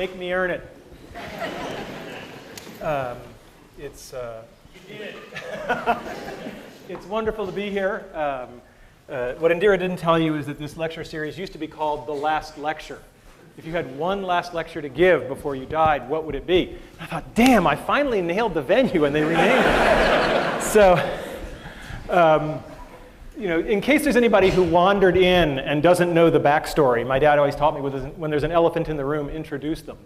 Make me earn it. It's wonderful to be here. What Indira didn't tell you is that this lecture series used to be called The Last Lecture. If you had one last lecture to give before you died, what would it be? I thought, damn, I finally nailed the venue, and they renamed it. So, in case there's anybody who wandered in and doesn't know the backstory, my dad always taught me when there's an elephant in the room, introduce them.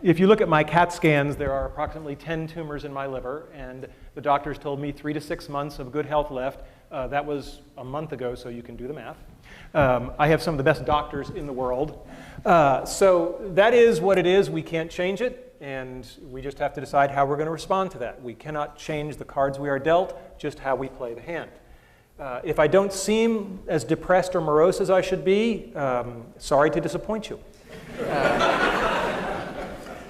If you look at my CAT scans, there are approximately 10 tumors in my liver, and the doctors told me 3 to 6 months of good health left. That was a month ago, so you can do the math. I have some of the best doctors in the world. So that is what it is. We can't change it, and we just have to decide how we're going to respond to that. We cannot change the cards we are dealt, just how we play the hand. If I don't seem as depressed or morose as I should be, sorry to disappoint you.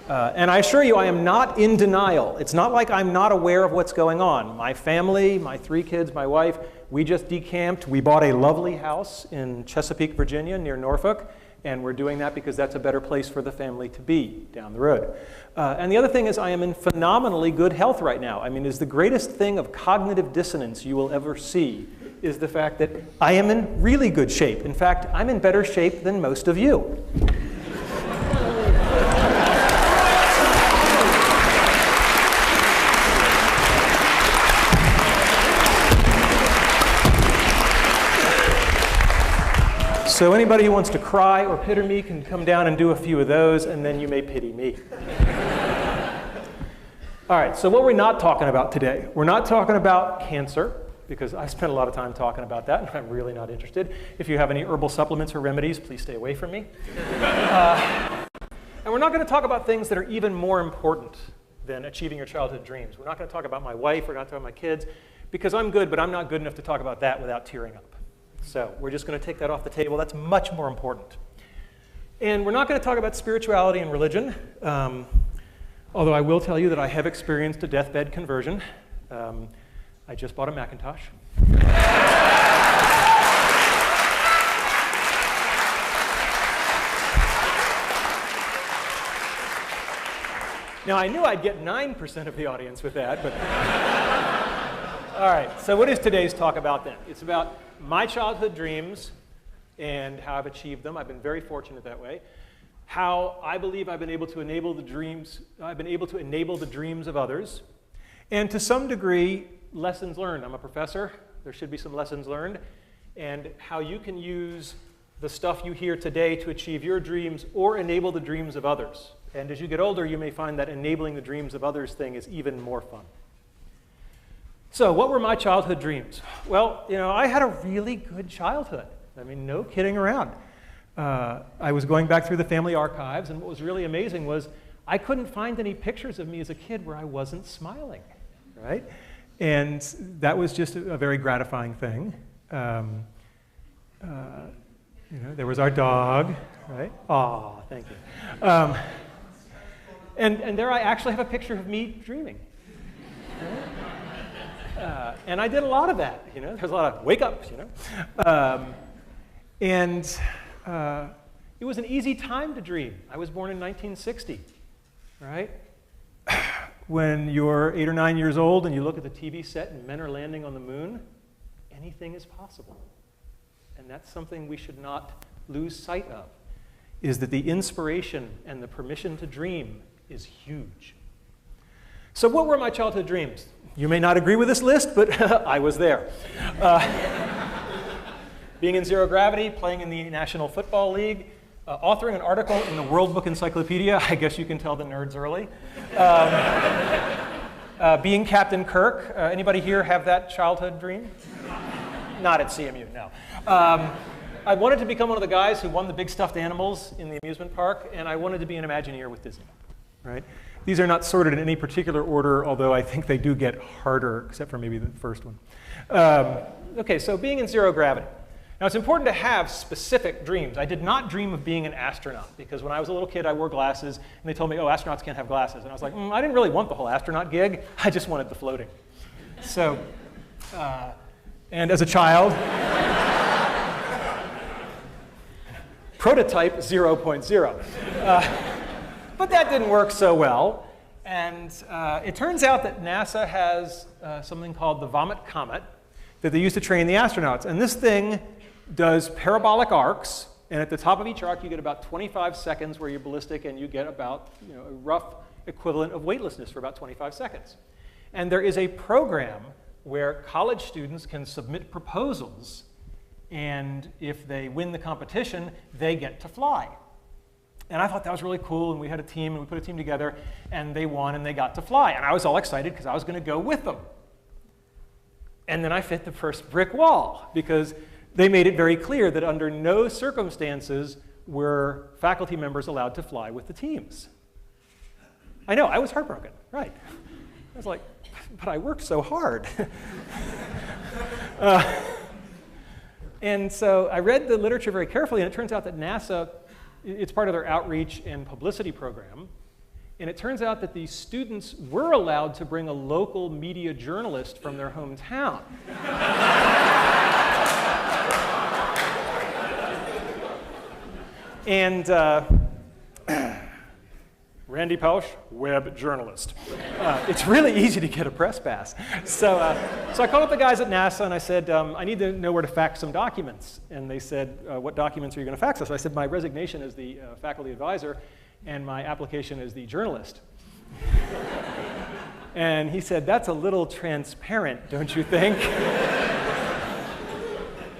And I assure you, I am not in denial. It's not like I'm not aware of what's going on. My family, my 3 kids, my wife, we just decamped. We bought a lovely house in Chesapeake, Virginia, near Norfolk, and we're doing that because that's a better place for the family to be down the road. And the other thing is I am in phenomenally good health right now. I mean, it's the greatest thing of cognitive dissonance you will ever see is the fact that I am in really good shape. In fact, I'm in better shape than most of you. So anybody who wants to cry or pity me can come down and do a few of those, and then you may pity me. All right, so what we're not talking about today, we're not talking about cancer, because I spent a lot of time talking about that, and I'm really not interested. If you have any herbal supplements or remedies, please stay away from me. And we're not going to talk about things that are even more important than achieving your childhood dreams. We're not going to talk about my wife, we're not talking about my kids, because I'm good, but I'm not good enough to talk about that without tearing up. So we're just going to take that off the table. That's much more important. And we're not going to talk about spirituality and religion, although I will tell you that I have experienced a deathbed conversion. I just bought a Macintosh. Now, I knew I'd get 9% of the audience with that, but... All right, so what is today's talk about then? It's about my childhood dreams and how I've achieved them. I've been very fortunate that way. How I believe I've been able to enable the dreams, of others. And to some degree, lessons learned. I'm a professor. There should be some lessons learned. And how you can use the stuff you hear today to achieve your dreams or enable the dreams of others. And as you get older, you may find that enabling the dreams of others thing is even more fun. So what were my childhood dreams? Well, I had a really good childhood. I mean, no kidding around. I was going back through the family archives, and what was really amazing was I couldn't find any pictures of me as a kid where I wasn't smiling, right? And that was just a very gratifying thing. There was our dog, right? Aw, thank you. And there I actually have a picture of me dreaming. Right? And I did a lot of that, There's a lot of wake-ups, And it was an easy time to dream. I was born in 1960, right? When you're 8 or 9 years old and you look at the TV set and men are landing on the moon, anything is possible. And that's something we should not lose sight of, is that the inspiration and the permission to dream is huge. So what were my childhood dreams? You may not agree with this list, but I was there. Being in zero gravity, playing in the National Football League, authoring an article in the World Book Encyclopedia. I guess you can tell the nerds early. Being Captain Kirk. Anybody here have that childhood dream? Not at CMU, no. I wanted to become one of the guys who won the big stuffed animals in the amusement park, and I wanted to be an Imagineer with Disney, right? These are not sorted in any particular order, although I think they do get harder, except for maybe the first one. Okay, so being in zero gravity. Now, it's important to have specific dreams. I did not dream of being an astronaut, because when I was a little kid, I wore glasses, and they told me, oh, astronauts can't have glasses. And I was like, I didn't really want the whole astronaut gig. I just wanted the floating. So, and as a child, prototype 0.0. But that didn't work so well. And it turns out that NASA has something called the Vomit Comet that they use to train the astronauts. And this thing does parabolic arcs. And at the top of each arc, you get about 25 seconds where you're ballistic, and you get about a rough equivalent of weightlessness for about 25 seconds. And there is a program where college students can submit proposals, and if they win the competition, they get to fly. And I thought that was really cool, and we had a team, and we put a team together, and they won, and they got to fly. And I was all excited because I was going to go with them. And then I hit the first brick wall, because they made it very clear that under no circumstances were faculty members allowed to fly with the teams. I know, I was heartbroken, right. I was like, but I worked so hard. And so I read the literature very carefully, and it turns out that NASA, it's part of their outreach and publicity program, and it turns out that these students were allowed to bring a local media journalist from their hometown. And Randy Pausch, web journalist. It's really easy to get a press pass. So I called up the guys at NASA and I said, I need to know where to fax some documents. And they said, what documents are you going to fax us? So I said, my resignation as the faculty advisor and my application as the journalist. And he said, that's a little transparent, don't you think?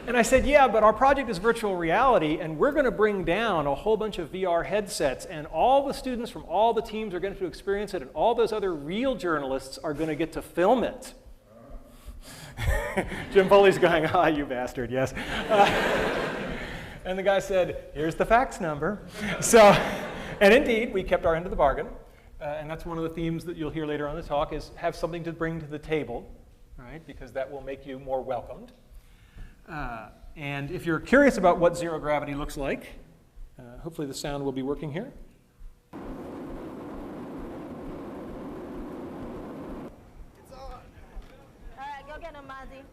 And I said, yeah, but our project is virtual reality, and we're going to bring down a whole bunch of VR headsets, and all the students from all the teams are going to experience it, and all those other real journalists are going to get to film it. Jim Foley's going, ah, you bastard, yes. And the guy said, here's the fax number. So, and indeed, we kept our end of the bargain, and that's one of the themes that you'll hear later on in the talk is have something to bring to the table, right? Because that will make you more welcomed. And if you're curious about what zero gravity looks like, hopefully the sound will be working here. It's on. All right, go get him, Mozzie.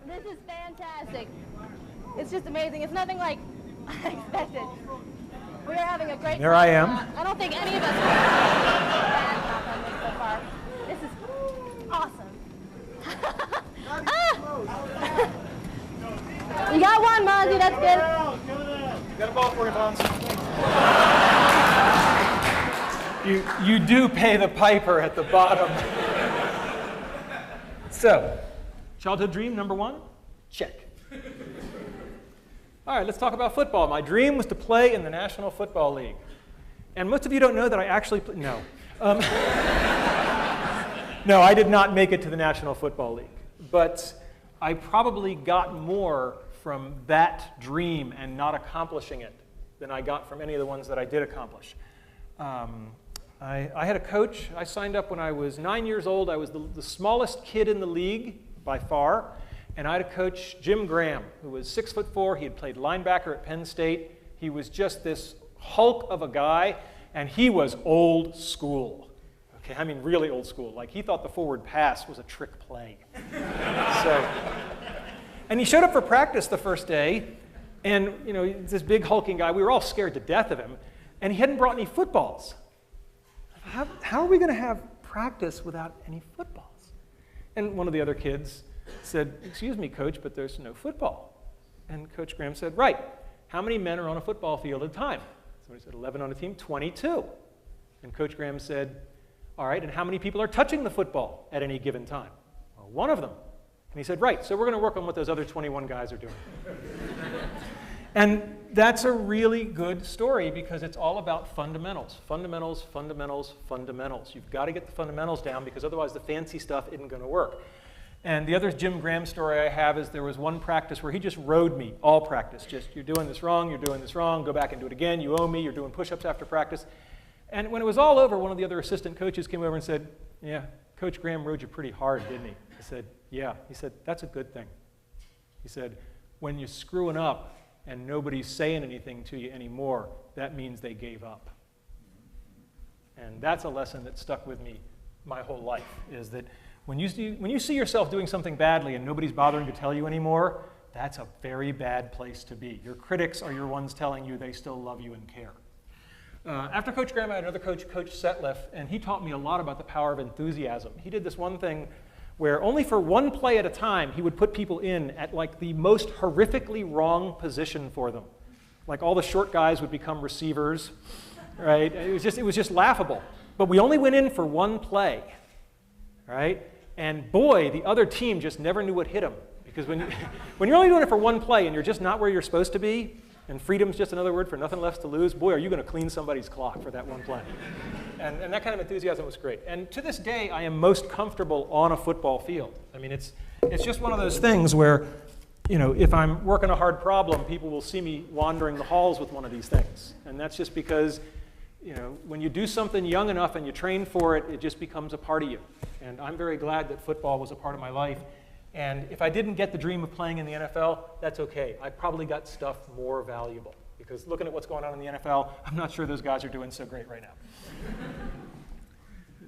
This is fantastic. It's just amazing. It's nothing like I expected. We are having a great time. There I am. I don't think any of us have bad on this so far. This is awesome. You got one, Mozzie, that's good. Got a ball for you, Mons. You do pay the piper at the bottom. So, childhood dream number one? Check. All right, let's talk about football. My dream was to play in the National Football League. And most of you don't know that I actually no. No, I did not make it to the National Football League. But I probably got more from that dream and not accomplishing it than I got from any of the ones that I did accomplish. I had a coach. I signed up when I was 9 years old. I was the smallest kid in the league by far. And I had a coach, Jim Graham, who was 6'4". He had played linebacker at Penn State. He was just this hulk of a guy, and he was old school. Okay, I mean really old school. Like he thought the forward pass was a trick play. And he showed up for practice the first day, and this big hulking guy. We were all scared to death of him, and he hadn't brought any footballs. How are we going to have practice without any footballs? And one of the other kids said, excuse me, coach, but there's no football. And Coach Graham said, right, how many men are on a football field at a time? Somebody said 11 on a team, 22. And Coach Graham said, all right, and how many people are touching the football at any given time? Well, one of them. And he said, right, so we're going to work on what those other 21 guys are doing. And that's a really good story because it's all about fundamentals. Fundamentals, fundamentals, fundamentals. You've got to get the fundamentals down because otherwise the fancy stuff isn't going to work. And the other Jim Graham story I have is there was one practice where he just rode me, all practice. Just, you're doing this wrong, you're doing this wrong, go back and do it again, you owe me, you're doing push-ups after practice. And when it was all over, one of the other assistant coaches came over and said, yeah, Coach Graham rode you pretty hard, didn't he? I said, yeah. He said, that's a good thing. He said, when you're screwing up and nobody's saying anything to you anymore, that means they gave up. And that's a lesson that stuck with me my whole life, is that when you see yourself doing something badly and nobody's bothering to tell you anymore, that's a very bad place to be. Your critics are your ones telling you they still love you and care. After Coach Graham, I had another coach, Coach Setliff, and he taught me a lot about the power of enthusiasm. He did this one thing where only for one play at a time, he would put people in at like the most horrifically wrong position for them. Like all the short guys would become receivers, right? It was just laughable. But we only went in for one play, right? And boy, the other team just never knew what hit them. Because when you're only doing it for one play and you're just not where you're supposed to be, and freedom's just another word for nothing left to lose, boy, are you going to clean somebody's clock for that one play. And that kind of enthusiasm was great. And to this day, I am most comfortable on a football field. I mean, it's just one of those things where, if I'm working a hard problem, people will see me wandering the halls with one of these things. And that's just because, when you do something young enough and you train for it, it just becomes a part of you. And I'm very glad that football was a part of my life. And if I didn't get the dream of playing in the NFL, that's okay. I probably got stuff more valuable. Because looking at what's going on in the NFL, I'm not sure those guys are doing so great right now.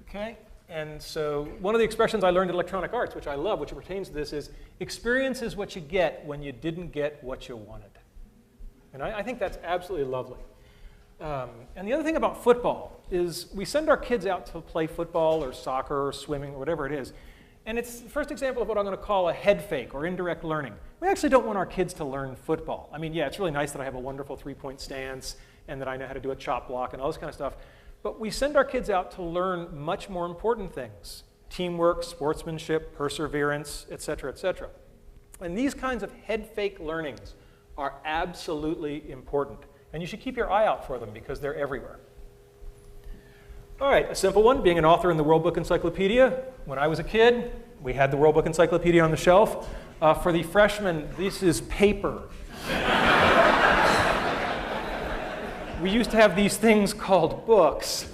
Okay? And so one of the expressions I learned in electronic arts, which I love, which pertains to this, is experience is what you get when you didn't get what you wanted. And I think that's absolutely lovely. And the other thing about football is we send our kids out to play football or soccer or swimming or whatever it is. And it's the first example of what I'm going to call a head fake or indirect learning. We actually don't want our kids to learn football. I mean, yeah, it's really nice that I have a wonderful three-point stance and that I know how to do a chop block and all this kind of stuff. But we send our kids out to learn much more important things: teamwork, sportsmanship, perseverance, et cetera, et cetera. And these kinds of head fake learnings are absolutely important. And you should keep your eye out for them because they're everywhere. All right, a simple one, being an author in the World Book Encyclopedia. When I was a kid, we had the World Book Encyclopedia on the shelf. For the freshmen, this is paper. We used to have these things called books.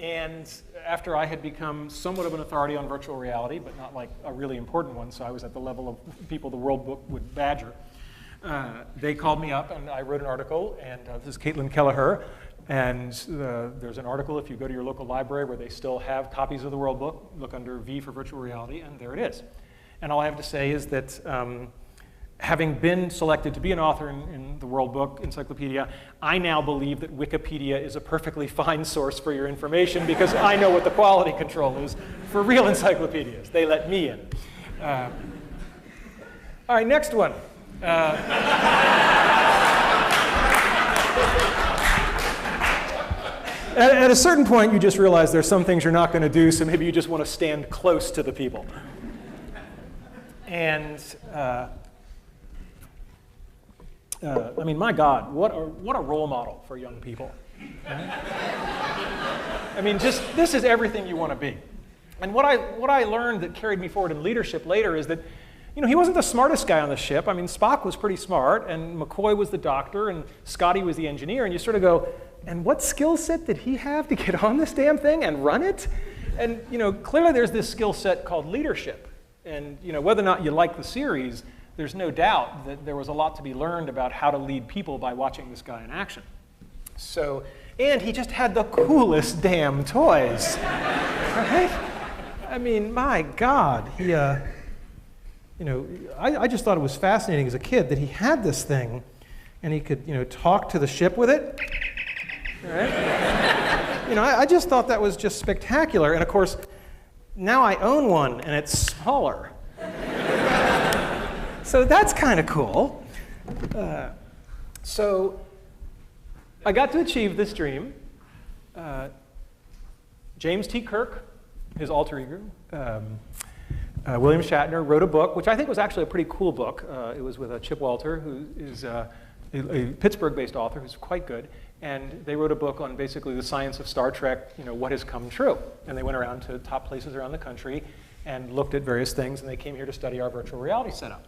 And after I had become somewhat of an authority on virtual reality, but not like a really important one, so I was at the level of people the World Book would badger, they called me up and I wrote an article, and this is Caitlin Kelleher. And there's an article, if you go to your local library, where they still have copies of the World Book. Look under V for virtual reality, and there it is. And all I have to say is that having been selected to be an author in the World Book Encyclopedia, I now believe that Wikipedia is a perfectly fine source for your information because I know what the quality control is for real encyclopedias. They let me in. All right, next one. At a certain point, you just realize there's some things you're not going to do, so maybe you just want to stand close to the people. And I mean, my God, what a role model for young people. I mean, this is everything you want to be. And what I learned that carried me forward in leadership later is that, he wasn't the smartest guy on the ship. I mean, Spock was pretty smart, and McCoy was the doctor, and Scotty was the engineer, and you sort of go, and what skill set did he have to get on this damn thing and run it? And clearly there's this skill set called leadership. And whether or not you like the series, there's no doubt that there was a lot to be learned about how to lead people by watching this guy in action. So, and he just had the coolest damn toys, right? I mean, my God, he, I just thought it was fascinating as a kid that he had this thing, and he could, talk to the ship with it. Right? I just thought that was just spectacular. And of course, now I own one, and it's smaller. So that's kind of cool. So I got to achieve this dream. James T. Kirk, his alter ego, William Shatner, wrote a book, which I think was actually a pretty cool book. It was with Chip Walter, who is a Pittsburgh-based author who's quite good. And they wrote a book on basically the science of Star Trek, what has come true. And they went around to top places around the country and looked at various things, and they came here to study our virtual reality setup.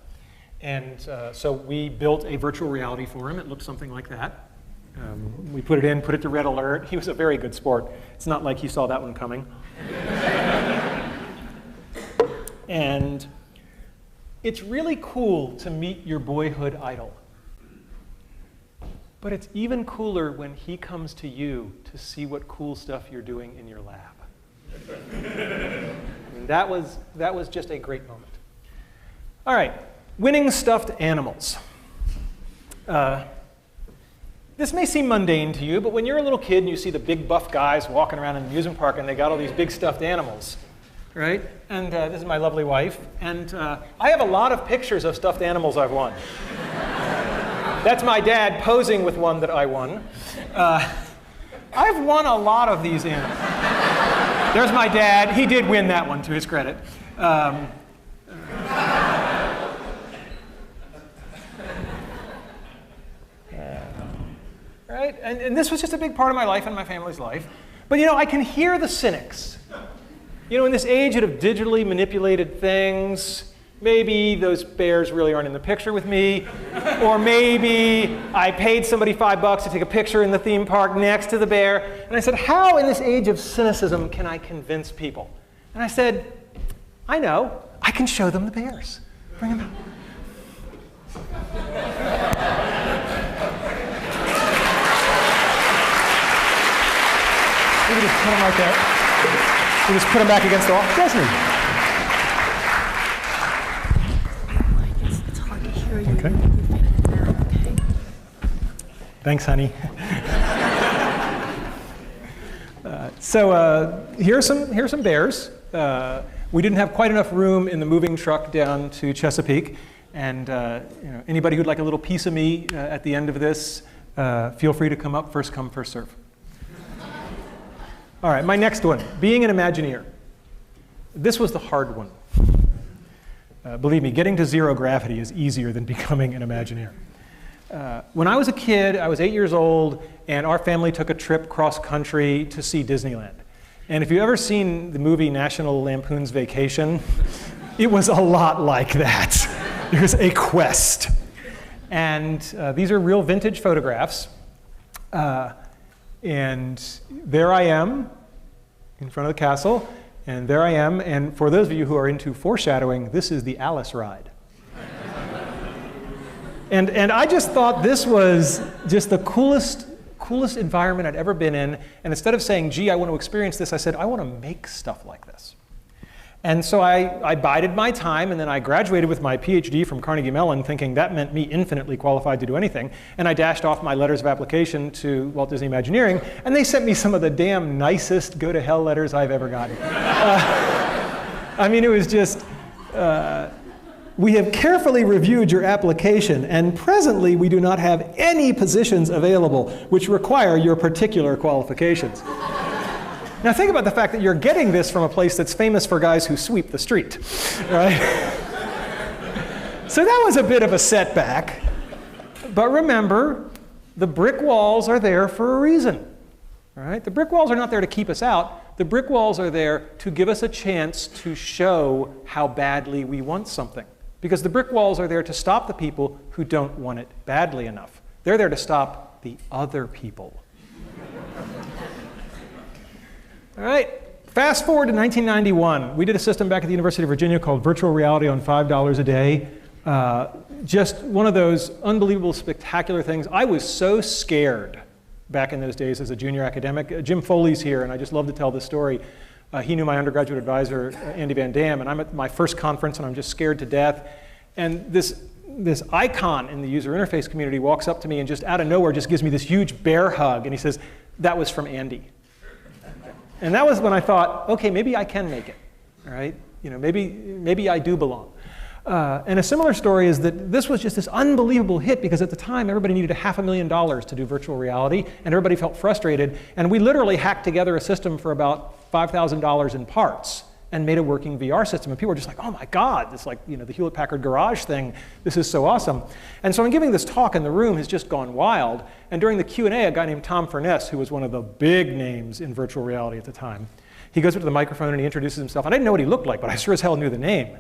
And so we built a virtual reality for him. It looked something like that. We put it in, put it to red alert. He was a very good sport. It's not like he saw that one coming. And it's really cool to meet your boyhood idol. But it's even cooler when he comes to you to see what cool stuff you're doing in your lab. I mean, that was just a great moment. All right, winning stuffed animals. This may seem mundane to you, but when you're a little kid and you see the big buff guys walking around in the amusement park and they got all these big stuffed animals, right? And this is my lovely wife. And I have a lot of pictures of stuffed animals I've won. That's my dad posing with one that I won. I've won a lot of these animals. There's my dad. He did win that one, to his credit. Right? And this was just a big part of my life and my family's life. But you know, I can hear the cynics. You know, in this age of digitally manipulated things, maybe those bears really aren't in the picture with me, or maybe I paid somebody $5 to take a picture in the theme park next to the bear. And I said, how in this age of cynicism can I convince people? And I said, I know, I can show them the bears. Bring them out. We just put them right there. We just put them back against the wall. Disney. It's hard to hear you. Okay. Okay. Thanks, honey. So here's some bears. We didn't have quite enough room in the moving truck down to Chesapeake, and you know, anybody who'd like a little piece of me at the end of this, feel free to come up. First come, first serve. All right, my next one, being an Imagineer. This was the hard one. Believe me, getting to zero gravity is easier than becoming an Imagineer. When I was a kid, I was 8 years old, and our family took a trip cross-country to see Disneyland. And if you've ever seen the movie National Lampoon's Vacation, it was a lot like that. There's a quest. And these are real vintage photographs. And there I am in front of the castle, and there I am. And for those of you who are into foreshadowing, this is the Alice ride. And I just thought this was just the coolest environment I'd ever been in. And instead of saying, gee, I want to experience this, I said, I want to make stuff like this. And so I bided my time, and then I graduated with my PhD from Carnegie Mellon, thinking that meant me infinitely qualified to do anything. And I dashed off my letters of application to Walt Disney Imagineering, and they sent me some of the damn nicest go-to-hell letters I've ever gotten. I mean, it was just, we have carefully reviewed your application, and presently we do not have any positions available which require your particular qualifications. Now think about the fact that you're getting this from a place that's famous for guys who sweep the street, right? So that was a bit of a setback. But remember, the brick walls are there for a reason, right? The brick walls are not there to keep us out. The brick walls are there to give us a chance to show how badly we want something. Because the brick walls are there to stop the people who don't want it badly enough. They're there to stop the other people. All right, fast forward to 1991. We did a system back at the University of Virginia called Virtual Reality on $5 a day. Just one of those unbelievable, spectacular things. I was so scared back in those days as a junior academic. Jim Foley's here, and I just love to tell this story. He knew my undergraduate advisor, Andy Van Dam, and I'm at my first conference, and I'm just scared to death. And this icon in the user interface community walks up to me and just out of nowhere just gives me this huge bear hug, and he says, that was from Andy. And that was when I thought, okay, maybe I can make it, all right? You know, maybe I do belong. And a similar story is that this was just this unbelievable hit because at the time everybody needed $500,000 to do virtual reality, and everybody felt frustrated. And we literally hacked together a system for about $5,000 in parts and made a working VR system. And people were just like, oh my God, this like, you know, the Hewlett-Packard Garage thing, this is so awesome. And so I'm giving this talk and the room has just gone wild. And during the Q&A, a guy named Tom Furness, who was one of the big names in virtual reality at the time, he goes up to the microphone and he introduces himself. And I didn't know what he looked like, but I sure as hell knew the name.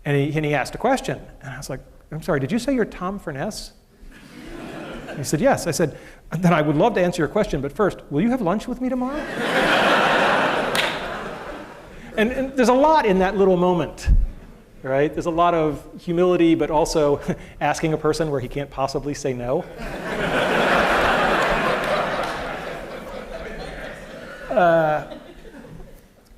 And he asked a question. And I was like, I'm sorry, did you say you're Tom Furness? He said, yes. I said, then I would love to answer your question, but first, will you have lunch with me tomorrow? And there's a lot in that little moment, right? There's a lot of humility, but also asking a person where he can't possibly say no.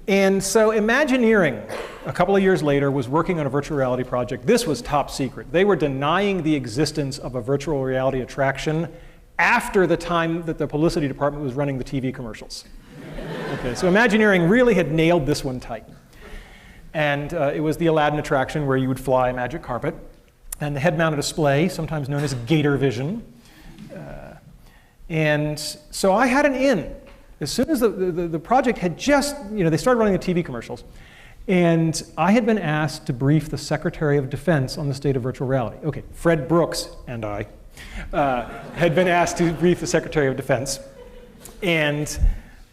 And so Imagineering, a couple of years later, was working on a virtual reality project. This was top secret. They were denying the existence of a virtual reality attraction after the time that the publicity department was running the TV commercials. Okay, so Imagineering really had nailed this one tight. And it was the Aladdin attraction where you would fly a magic carpet. And the head-mounted display, sometimes known as Gator Vision. And so I had an in. As soon as the project had just, they started running the TV commercials. And I had been asked to brief the Secretary of Defense on the state of virtual reality. Okay, Fred Brooks and I had been asked to brief the Secretary of Defense. And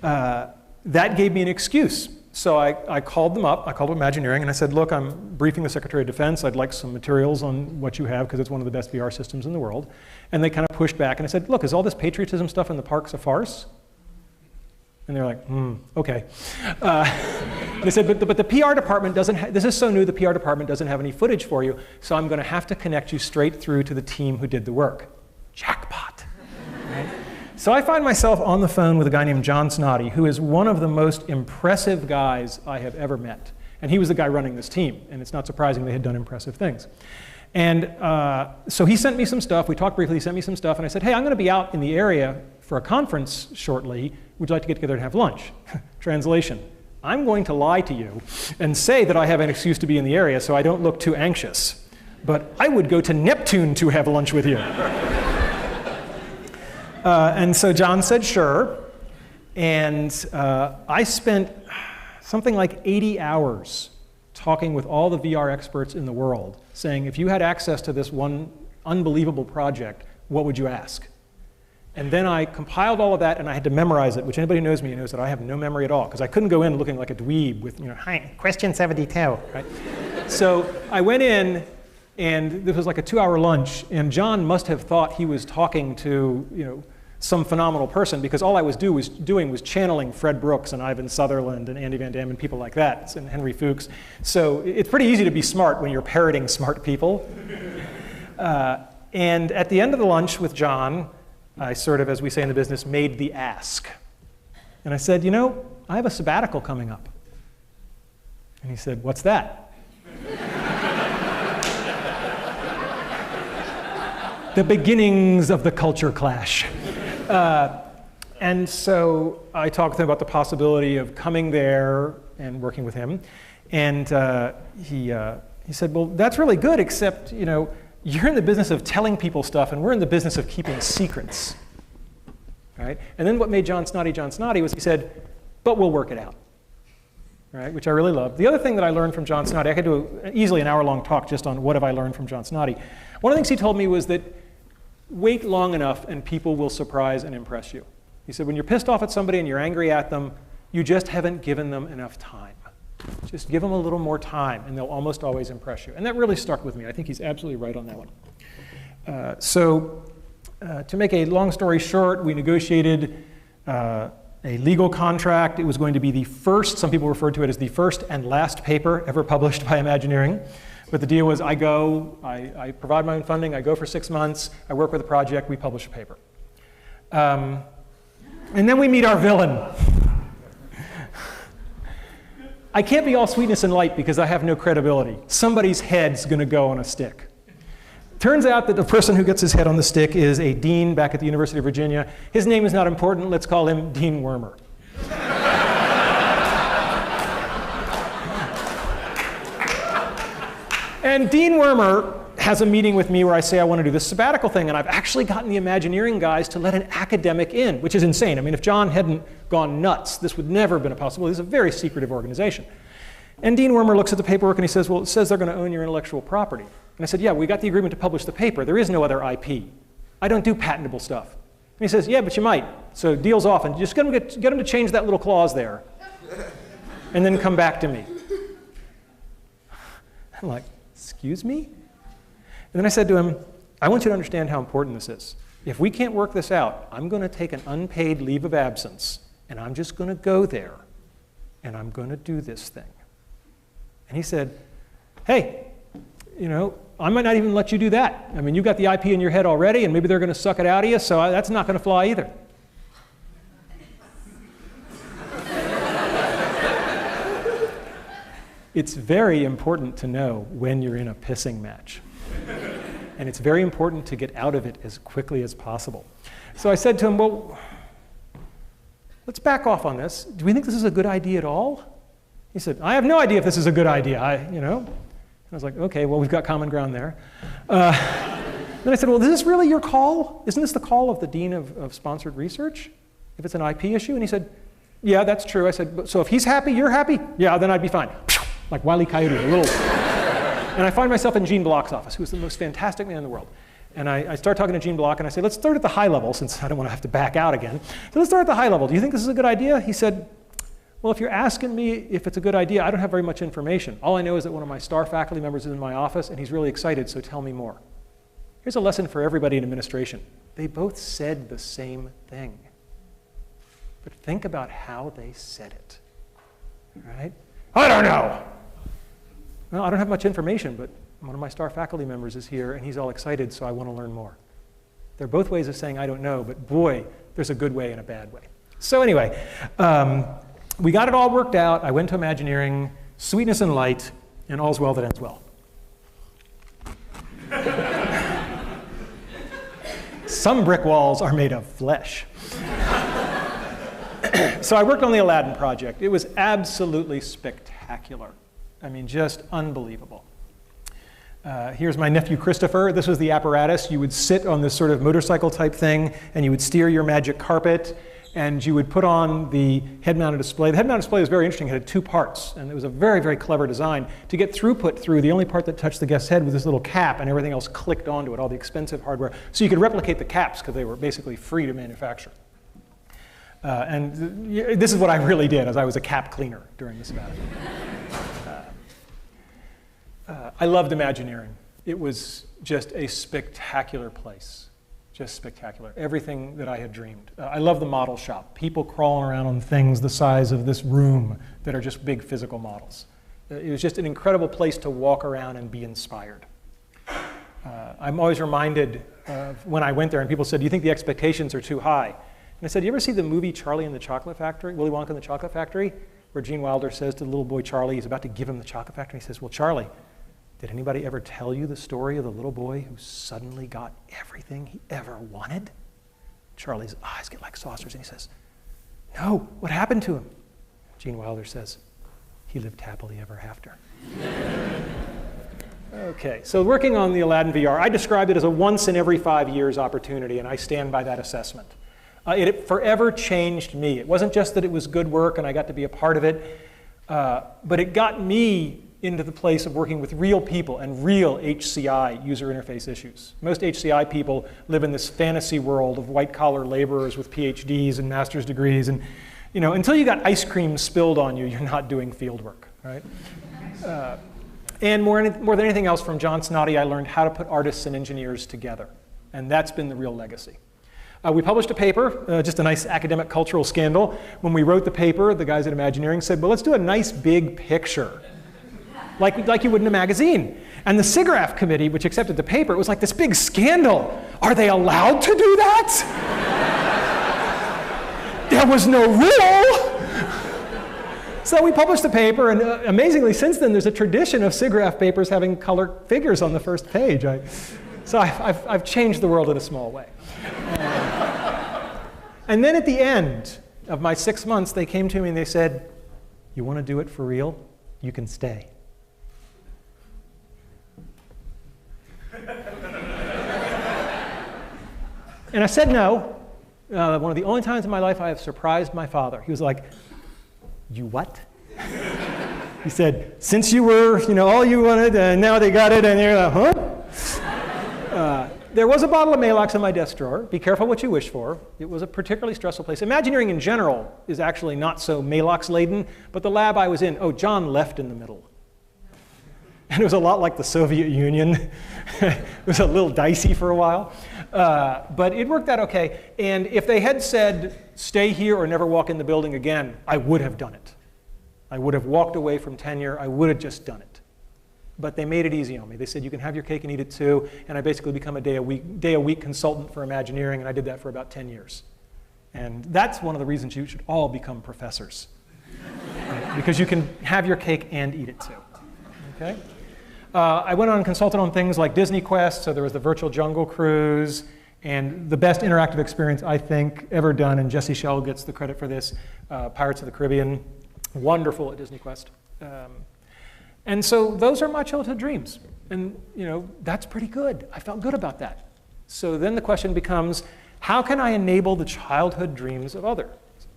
that gave me an excuse. So I called them up, I called Imagineering, and I said, look, I'm briefing the Secretary of Defense. I'd like some materials on what you have, because it's one of the best VR systems in the world. And they kind of pushed back, and I said, look, is all this patriotism stuff in the parks a farce? And they're like, okay. And they said, but the PR department doesn't, this is so new, the PR department doesn't have any footage for you, so I'm going to have to connect you straight through to the team who did the work. Jackpot. Right? So I find myself on the phone with a guy named John Snoddy, who is one of the most impressive guys I have ever met. And he was the guy running this team, and it's not surprising they had done impressive things. And so he sent me some stuff. We talked briefly, he sent me some stuff, and I said, hey, I'm going to be out in the area for a conference shortly. Would you like to get together and have lunch? Translation, I'm going to lie to you and say that I have an excuse to be in the area so I don't look too anxious. But I would go to Neptune to have lunch with you. And so John said, sure. And I spent something like 80 hours talking with all the VR experts in the world, saying, if you had access to this one unbelievable project, what would you ask? And then I compiled all of that, and I had to memorize it, which anybody who knows me knows that I have no memory at all, because I couldn't go in looking like a dweeb with, hi, question 72, right? So I went in, and this was like a 2-hour lunch, and John must have thought he was talking to, some phenomenal person, because all I was doing was channeling Fred Brooks and Ivan Sutherland and Andy Van Damme and people like that, and Henry Fuchs. So it's pretty easy to be smart when you're parroting smart people. And at the end of the lunch with John, I sort of, as we say in the business, made the ask. And I said, I have a sabbatical coming up. And he said, what's that? The beginnings of the culture clash. And so I talked to him about the possibility of coming there and working with him. And he said, well, that's really good, except, you're in the business of telling people stuff, and we're in the business of keeping secrets. Right? And then what made John Snoddy was he said, but we'll work it out. Right? Which I really loved. The other thing that I learned from John Snoddy, I could do easily an hour-long talk just on what have I learned from John Snoddy. One of the things he told me was that wait long enough and people will surprise and impress you. He said, when you're pissed off at somebody and you're angry at them, you just haven't given them enough time. Just give them a little more time, and they'll almost always impress you. And that really stuck with me. I think he's absolutely right on that one. To make a long story short, we negotiated a legal contract. It was going to be the first, some people referred to it as the first and last paper ever published by Imagineering. But the deal was I go, I provide my own funding, I go for 6 months, I work with a project, we publish a paper. And then we meet our villain. I can't be all sweetness and light because I have no credibility. Somebody's head's going to go on a stick. Turns out that the person who gets his head on the stick is a dean back at the University of Virginia. His name is not important. Let's call him Dean Wormer. And Dean Wormer has a meeting with me where I say I want to do this sabbatical thing, and I've actually gotten the Imagineering guys to let an academic in, which is insane. I mean, if John hadn't gone nuts, this would never have been a possibility. This is a very secretive organization. And Dean Wormer looks at the paperwork and he says, well, it says they're going to own your intellectual property. And I said, yeah, we got the agreement to publish the paper. There is no other IP. I don't do patentable stuff. And he says, yeah, but you might. So deal's off, and just get him to change that little clause there, and then come back to me. I'm like, excuse me? And then I said to him, I want you to understand how important this is. If we can't work this out, I'm going to take an unpaid leave of absence, and I'm just going to go there, and I'm going to do this thing. And he said, hey, I might not even let you do that. I mean, you've got the IP in your head already, and maybe they're going to suck it out of you, so that's not going to fly either. It's very important to know when you're in a pissing match. and it's very important to get out of it as quickly as possible. So I said to him, well, let's back off on this. Do we think this is a good idea at all? He said, I have no idea if this is a good idea. I was like, okay, well, we've got common ground there. Then I said, well, is this really your call? Isn't this the call of the Dean of Sponsored Research, if it's an IP issue? And he said, yeah, that's true. I said, so if he's happy, you're happy? Yeah, then I'd be fine. Like Wile E. Coyote, a little. And I find myself in Gene Block's office, who's the most fantastic man in the world. And I start talking to Gene Block, and I say, let's start at the high level, since I don't want to have to back out again. So let's start at the high level. Do you think this is a good idea? He said, well, if you're asking me if it's a good idea, I don't have very much information. All I know is that one of my star faculty members is in my office, and he's really excited, so tell me more. Here's a lesson for everybody in administration. They both said the same thing. But think about how they said it, right? I don't know. Well, I don't have much information, but one of my star faculty members is here, and he's all excited, so I want to learn more. They're both ways of saying I don't know, but boy, there's a good way and a bad way. So anyway, we got it all worked out. I went to Imagineering, sweetness and light, and all's well that ends well. Some brick walls are made of flesh. So I worked on the Aladdin project. It was absolutely spectacular. I mean, just unbelievable. Here's my nephew Christopher. This was the apparatus. You would sit on this sort of motorcycle type thing, and you would steer your magic carpet, and you would put on the head-mounted display. The head-mounted display was very interesting. It had two parts, and it was a very, very clever design. To get throughput through, the only part that touched the guest's head was this little cap, and everything else clicked onto it, all the expensive hardware. So you could replicate the caps, because they were basically free to manufacture. This is what I really did, as I was a cap cleaner during this sabbatical. I loved Imagineering. It was just a spectacular place, just spectacular. Everything that I had dreamed. I love the model shop. People crawling around on things the size of this room that are just big physical models. It was just an incredible place to walk around and be inspired. I'm always reminded of when I went there and people said, do you think the expectations are too high? And I said, you ever see the movie Charlie and the Chocolate Factory, Willy Wonka and the Chocolate Factory, where Gene Wilder says to the little boy Charlie, he's about to give him the chocolate factory, he says, well, Charlie, did anybody ever tell you the story of the little boy who suddenly got everything he ever wanted? Charlie's eyes get like saucers, and he says, no, what happened to him? Gene Wilder says, he lived happily ever after. Okay, so working on the Aladdin VR, I described it as a once in every 5 years opportunity, and I stand by that assessment. It forever changed me. It wasn't just that it was good work and I got to be a part of it, but it got me into the place of working with real people and real HCI, user interface issues. Most HCI people live in this fantasy world of white-collar laborers with PhDs and master's degrees, and until you got ice cream spilled on you, you're not doing field work, right? And more than anything else from John Snoddy, I learned how to put artists and engineers together, and that's been the real legacy. We published a paper, just a nice academic cultural scandal. When we wrote the paper, the guys at Imagineering said, well, let's do a nice big picture, like you would in a magazine. And the SIGGRAPH committee, which accepted the paper, it was like this big scandal. Are they allowed to do that? There was no rule. So we published the paper, and amazingly, since then, there's a tradition of SIGGRAPH papers having color figures on the first page. So I've changed the world in a small way. And then at the end of my 6 months, they came to me and they said, you want to do it for real? You can stay. And I said no. One of the only times in my life I have surprised my father. He was like, you what? He said, since you were, all you wanted, and now they got it, and you're like, huh? There was a bottle of Maalox in my desk drawer. Be careful what you wish for. It was a particularly stressful place. Imagineering in general is actually not so Maalox-laden, but the lab I was in, John left in the middle. And it was a lot like the Soviet Union. It was a little dicey for a while. But it worked out okay. And if they had said, stay here or never walk in the building again, I would have done it. I would have walked away from tenure. I would have just done it. But they made it easy on me. They said, you can have your cake and eat it too. And I basically become a day a week consultant for Imagineering, and I did that for about 10 years. And that's one of the reasons you should all become professors. Right? Because you can have your cake and eat it too. Okay? I went on and consulted on things like Disney Quest, so there was the Virtual Jungle Cruise, and the best interactive experience I think ever done, and Jesse Schell gets the credit for this, Pirates of the Caribbean, wonderful at Disney Quest. And so those are my childhood dreams, and that's pretty good. I felt good about that. So then the question becomes, how can I enable the childhood dreams of others?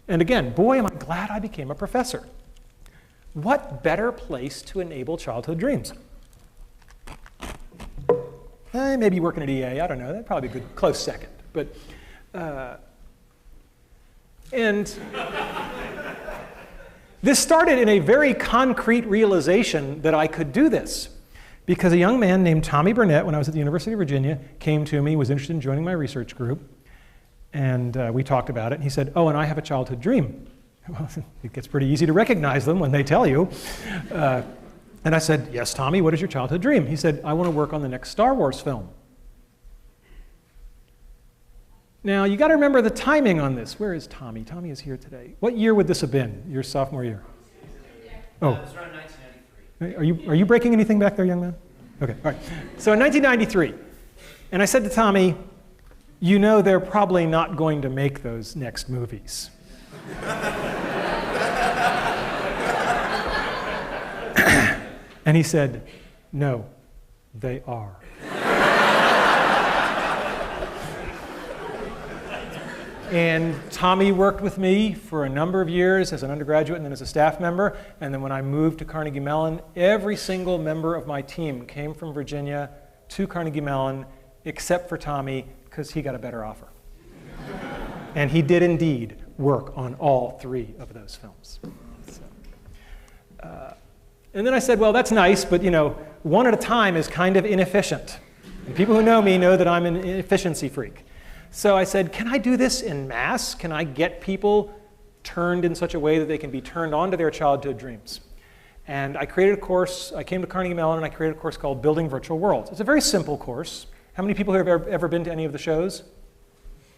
And again, boy, am I glad I became a professor. What better place to enable childhood dreams? Maybe working at EA, I don't know, that'd probably be a good close second. But, and this started in a very concrete realization that I could do this. Because a young man named Tommy Burnett, when I was at the University of Virginia, came to me, was interested in joining my research group, and we talked about it, and he said, oh, and I have a childhood dream. Well, it gets pretty easy to recognize them when they tell you. And I said, yes, Tommy, what is your childhood dream? He said, I want to work on the next Star Wars film. Now, you got to remember the timing on this. Where is Tommy? Tommy is here today. What year would this have been, your sophomore year? Oh. It was around 1993. Are you breaking anything back there, young man? Okay, all right. So in 1993, and I said to Tommy, you know they're probably not going to make those next movies. And he said, no, they are. And Tommy worked with me for a number of years as an undergraduate and then as a staff member. And then when I moved to Carnegie Mellon, every single member of my team came from Virginia to Carnegie Mellon, except for Tommy, because he got a better offer. And he did indeed work on all 3 of those films. And then I said, well, that's nice, but one at a time is kind of inefficient. And people who know me know that I'm an efficiency freak. So I said, can I do this in mass? Can I get people turned in such a way that they can be turned on to their childhood dreams? And I created a course. I came to Carnegie Mellon and I created a course called Building Virtual Worlds. It's a very simple course. How many people here have ever been to any of the shows?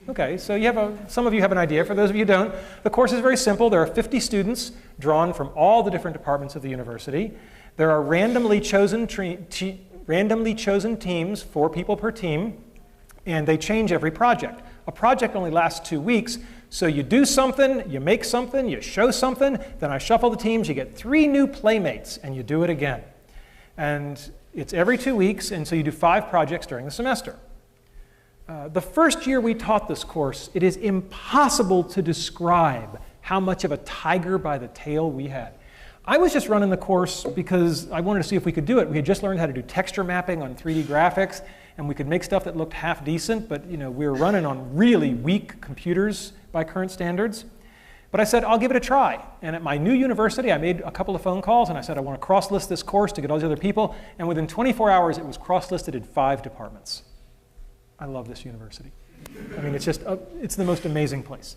Okay, so some of you have an idea. For those of you who don't, the course is very simple. There are 50 students drawn from all the different departments of the university. There are randomly chosen teams, 4 people per team, and they change every project. A project only lasts 2 weeks, so you do something, you make something, you show something, then I shuffle the teams, you get 3 new playmates, and you do it again. And it's every 2 weeks, and so you do 5 projects during the semester. The first year we taught this course, it is impossible to describe how much of a tiger by the tail we had. I was just running the course because I wanted to see if we could do it. We had just learned how to do texture mapping on 3D graphics, and we could make stuff that looked half decent, but we were running on really weak computers by current standards. But I said, I'll give it a try. And at my new university, I made a couple of phone calls, and I said, I want to cross-list this course to get all these other people. And within 24 hours, it was cross-listed in 5 departments. I love this university. I mean, it's the most amazing place.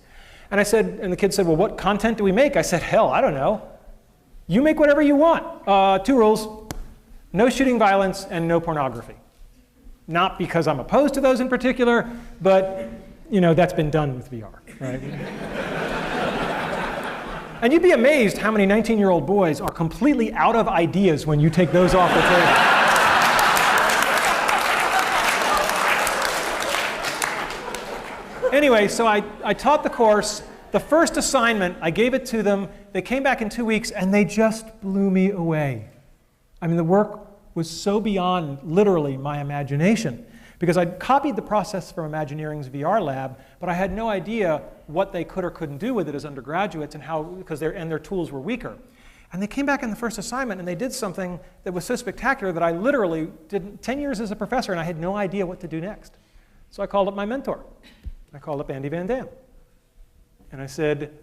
And I said, and the kids said, well, what content do we make? I said, hell, I don't know. You make whatever you want. 2 rules, no shooting violence and no pornography. Not because I'm opposed to those in particular, but that's been done with VR, right? And you'd be amazed how many 19-year-old boys are completely out of ideas when you take those off the table. Anyway, so I taught the course. The first assignment, I gave it to them. They came back in 2 weeks, and they just blew me away. I mean, the work was so beyond, literally, my imagination. Because I'd copied the process from Imagineering's VR lab, but I had no idea what they could or couldn't do with it as undergraduates and how, because their tools were weaker. And they came back in the first assignment, and they did something that was so spectacular that I literally did 10 years as a professor, and I had no idea what to do next. So I called up my mentor. I called up Andy Van Dam. And I said,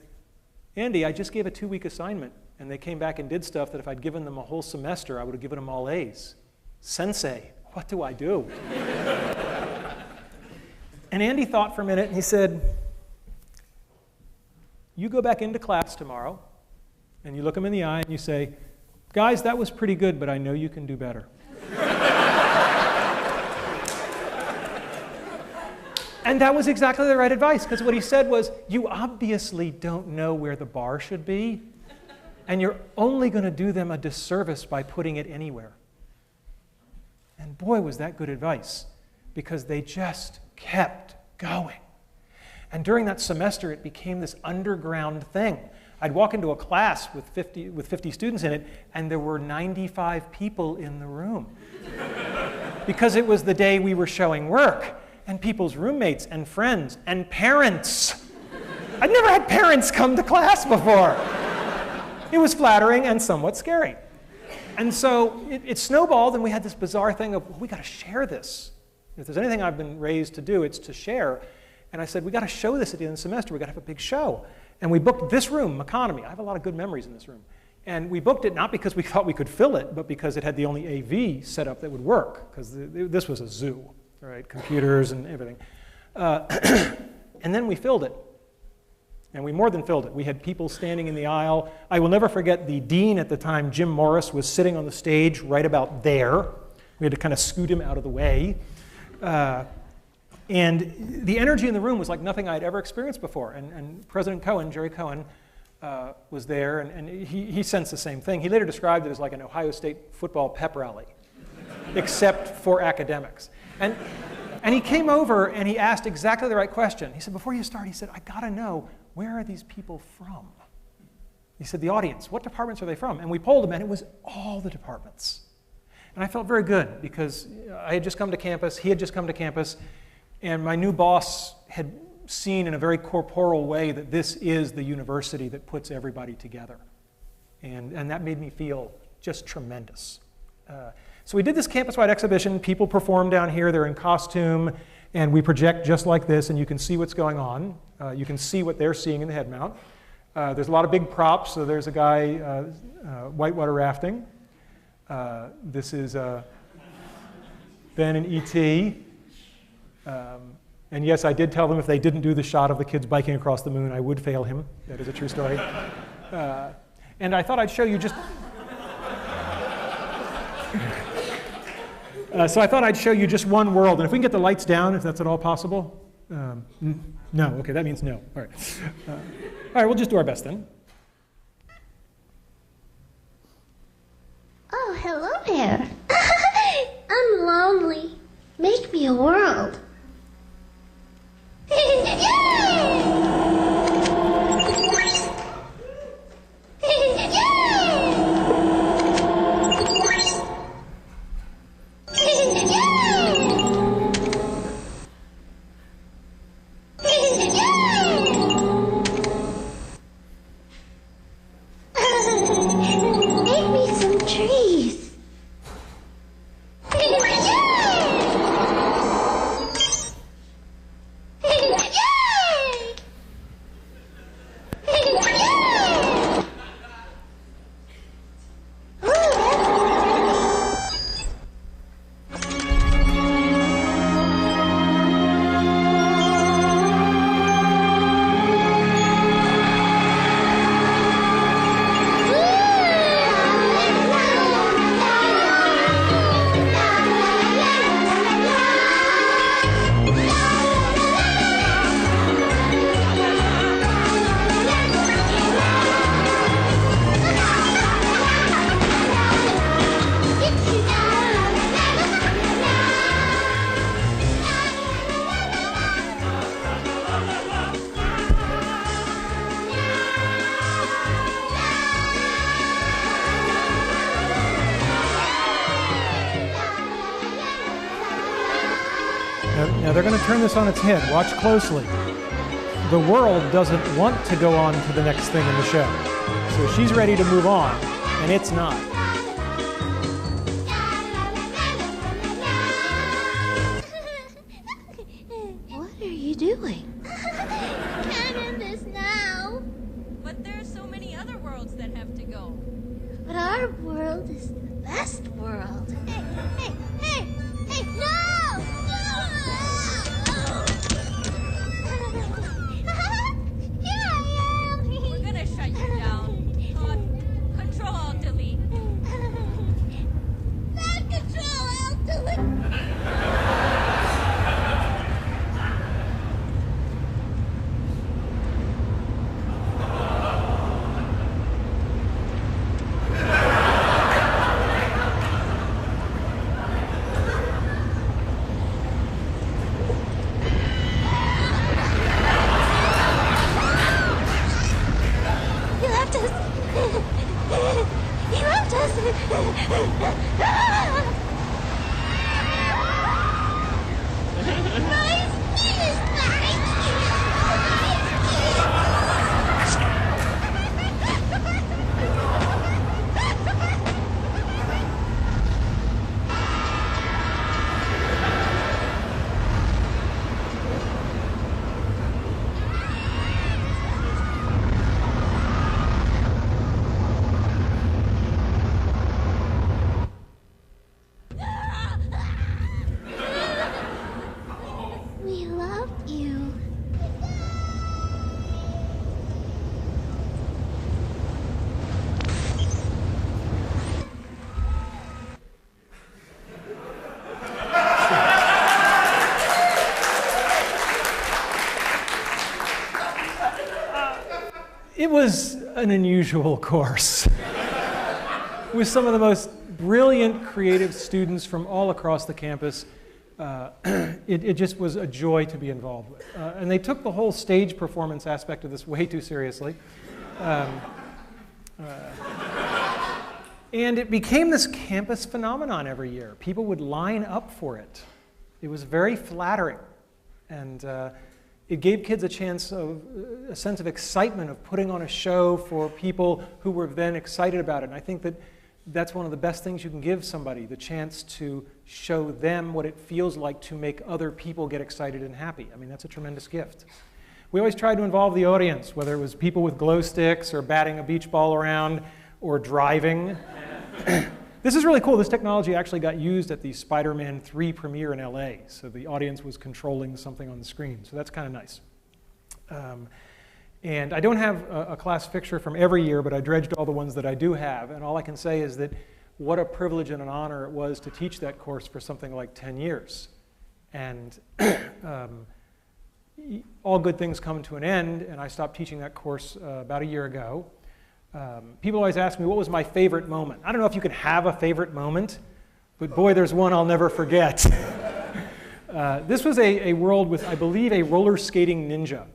Andy, I just gave a 2-week assignment, and they came back and did stuff that if I'd given them a whole semester, I would have given them all A's. Sensei, what do I do? And Andy thought for a minute, and he said, you go back into class tomorrow, and you look them in the eye, and you say, guys, that was pretty good, but I know you can do better. And that was exactly the right advice, because what he said was, you obviously don't know where the bar should be, and you're only going to do them a disservice by putting it anywhere. And boy, was that good advice, because they just kept going. And during that semester, it became this underground thing. I'd walk into a class with 50 students in it, and there were 95 people in the room. Because it was the day we were showing work, and people's roommates and friends and parents. I'd never had parents come to class before. It was flattering and somewhat scary. And so it snowballed, and we had this bizarre thing of, well, we got to share this. If there's anything I've been raised to do, it's to share. And I said, we got to show this at the end of the semester. We got to have a big show. And we booked this room, Economy. I have a lot of good memories in this room. And we booked it not because we thought we could fill it, but because it had the only AV setup that would work, because this was a zoo, right? Computers and everything. And then we filled it. And we more than filled it. We had people standing in the aisle. I will never forget the dean at the time, Jim Morris, was sitting on the stage right about there. We had to kind of scoot him out of the way. And the energy in the room was like nothing I'd ever experienced before. And President Cohen, Jerry Cohen, was there, and he sensed the same thing. He later described it as like an Ohio State football pep rally, except for academics. And he came over and he asked exactly the right question. He said, before you start, he said, I gotta know, where are these people from? He said, the audience, what departments are they from? And we polled them, and it was all the departments. And I felt very good, because I had just come to campus, he had just come to campus, and my new boss had seen in a very corporal way that this is the university that puts everybody together. And that made me feel just tremendous. So we did this campus-wide exhibition. People perform down here. They're in costume, and we project just like this, and you can see what's going on. You can see what they're seeing in the head mount. There's a lot of big props. So there's a guy whitewater rafting. This is Ben and E.T. And yes, I did tell them if they didn't do the shot of the kids biking across the moon, I would fail him. That is a true story. And I thought I'd show you just... so I thought I'd show you just one world. And if we can get the lights down, if that's at all possible. No, okay, that means no. All right. All right, we'll just do our best then. Oh, hello there. I'm lonely. Make me a world. Make me some trees. Now they're going to turn this on its head. Watch closely. The world doesn't want to go on to the next thing in the show. So she's ready to move on, and it's not. What are you doing? Can't end this now. But there are so many other worlds that have to go. But our world is the best world. Hey, hey, hey, hey, no! Here I am! We're gonna shut you down. Control Alt Delete. Not Control Alt Delete. It was an unusual course with some of the most brilliant, creative students from all across the campus. It just was a joy to be involved with. And they took the whole stage performance aspect of this way too seriously. And it became this campus phenomenon every year. People would line up for it. It was very flattering. And it gave kids a sense of excitement of putting on a show for people who were then excited about it. And I think that that's one of the best things you can give somebody, the chance to show them what it feels like to make other people get excited and happy. I mean, that's a tremendous gift. We always tried to involve the audience, whether it was people with glow sticks or batting a beach ball around or driving. This is really cool. This technology actually got used at the Spider-Man 3 premiere in LA, so the audience was controlling something on the screen, so that's kind of nice. And I don't have a class picture from every year, but I dredged all the ones that I do have, and all I can say is that what a privilege and an honor it was to teach that course for something like 10 years. And all good things come to an end, and I stopped teaching that course about a year ago. People always ask me, what was my favorite moment? I don't know if you can have a favorite moment, but boy, there's one I'll never forget. This was a world with, I believe, a roller skating ninja.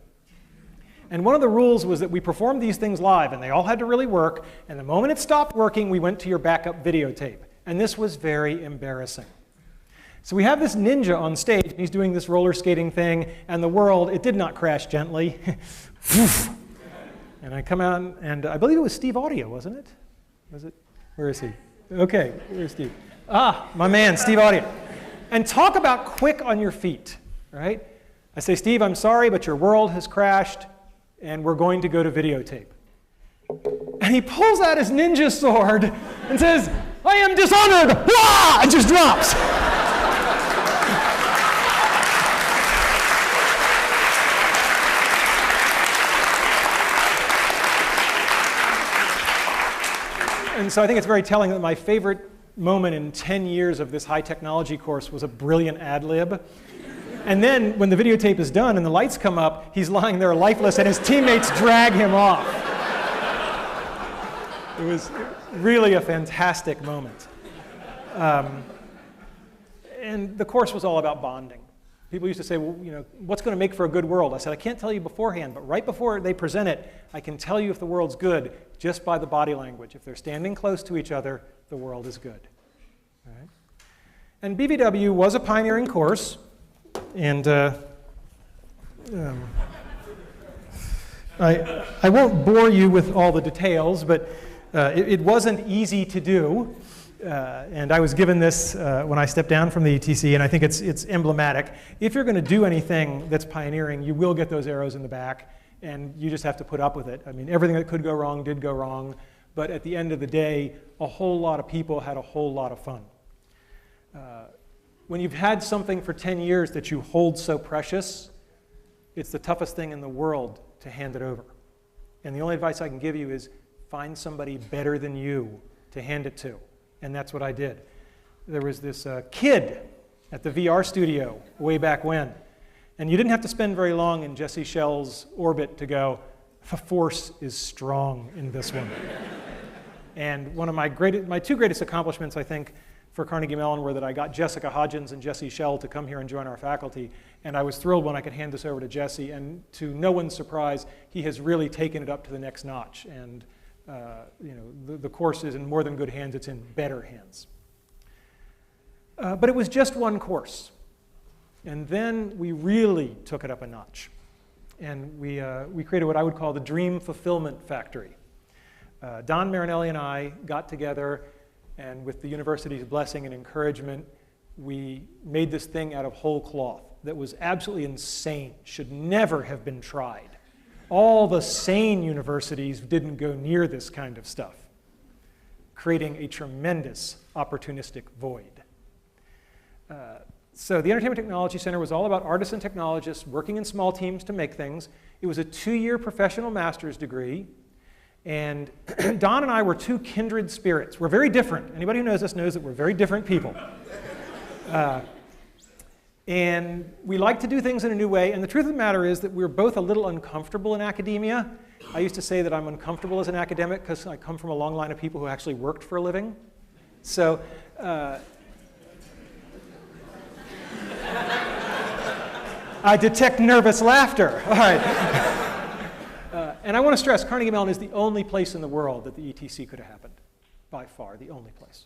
And one of the rules was that we performed these things live, and they all had to really work, and the moment it stopped working, we went to your backup videotape. And this was very embarrassing. So we have this ninja on stage, and he's doing this roller skating thing, and the world, it did not crash gently. And I come out, and I believe it was Steve Audio, wasn't it? Was it? Where is he? Okay, where's Steve? Ah, my man, Steve Audio. And talk about quick on your feet, right? I say, Steve, I'm sorry, but your world has crashed, and we're going to go to videotape. And he pulls out his ninja sword and says, I am dishonored! Wah! And just drops. And so I think it's very telling that my favorite moment in 10 years of this high technology course was a brilliant ad lib. And then when the videotape is done and the lights come up, he's lying there lifeless and his teammates drag him off. It was really a fantastic moment. And the course was all about bonding. People used to say, well, you know, what's going to make for a good world? I said, I can't tell you beforehand, but right before they present it, I can tell you if the world's good just by the body language. If they're standing close to each other, the world is good. All right? And BVW was a pioneering course, and I won't bore you with all the details, but it wasn't easy to do. And I was given this when I stepped down from the ETC, and I think it's emblematic. If you're going to do anything that's pioneering, you will get those arrows in the back, and you just have to put up with it. I mean, everything that could go wrong did go wrong, but at the end of the day, a whole lot of people had a whole lot of fun. When you've had something for 10 years that you hold so precious, it's the toughest thing in the world to hand it over. And the only advice I can give you is find somebody better than you to hand it to. And that's what I did. There was this kid at the VR studio way back when. And you didn't have to spend very long in Jesse Schell's orbit to go, the force is strong in this one. And one of my two greatest accomplishments, I think, for Carnegie Mellon were that I got Jessica Hodgins and Jesse Schell to come here and join our faculty. And I was thrilled when I could hand this over to Jesse. And to no one's surprise, he has really taken it up to the next notch. And you know, the course is in more than good hands, it's in better hands. But it was just one course. And then we really took it up a notch. And we created what I would call the Dream Fulfillment Factory. Don Marinelli and I got together, and with the university's blessing and encouragement, we made this thing out of whole cloth that was absolutely insane, should never have been tried. All the sane universities didn't go near this kind of stuff, creating a tremendous opportunistic void. So the Entertainment Technology Center was all about artists and technologists working in small teams to make things. It was a 2-year professional master's degree. And Don and I were two kindred spirits. We're very different. Anybody who knows us knows that we're very different people. And we like to do things in a new way. And the truth of the matter is that we're both a little uncomfortable in academia. I used to say that I'm uncomfortable as an academic because I come from a long line of people who actually worked for a living. So I detect nervous laughter. All right. And I want to stress, Carnegie Mellon is the only place in the world that the ETC could have happened. By far, the only place.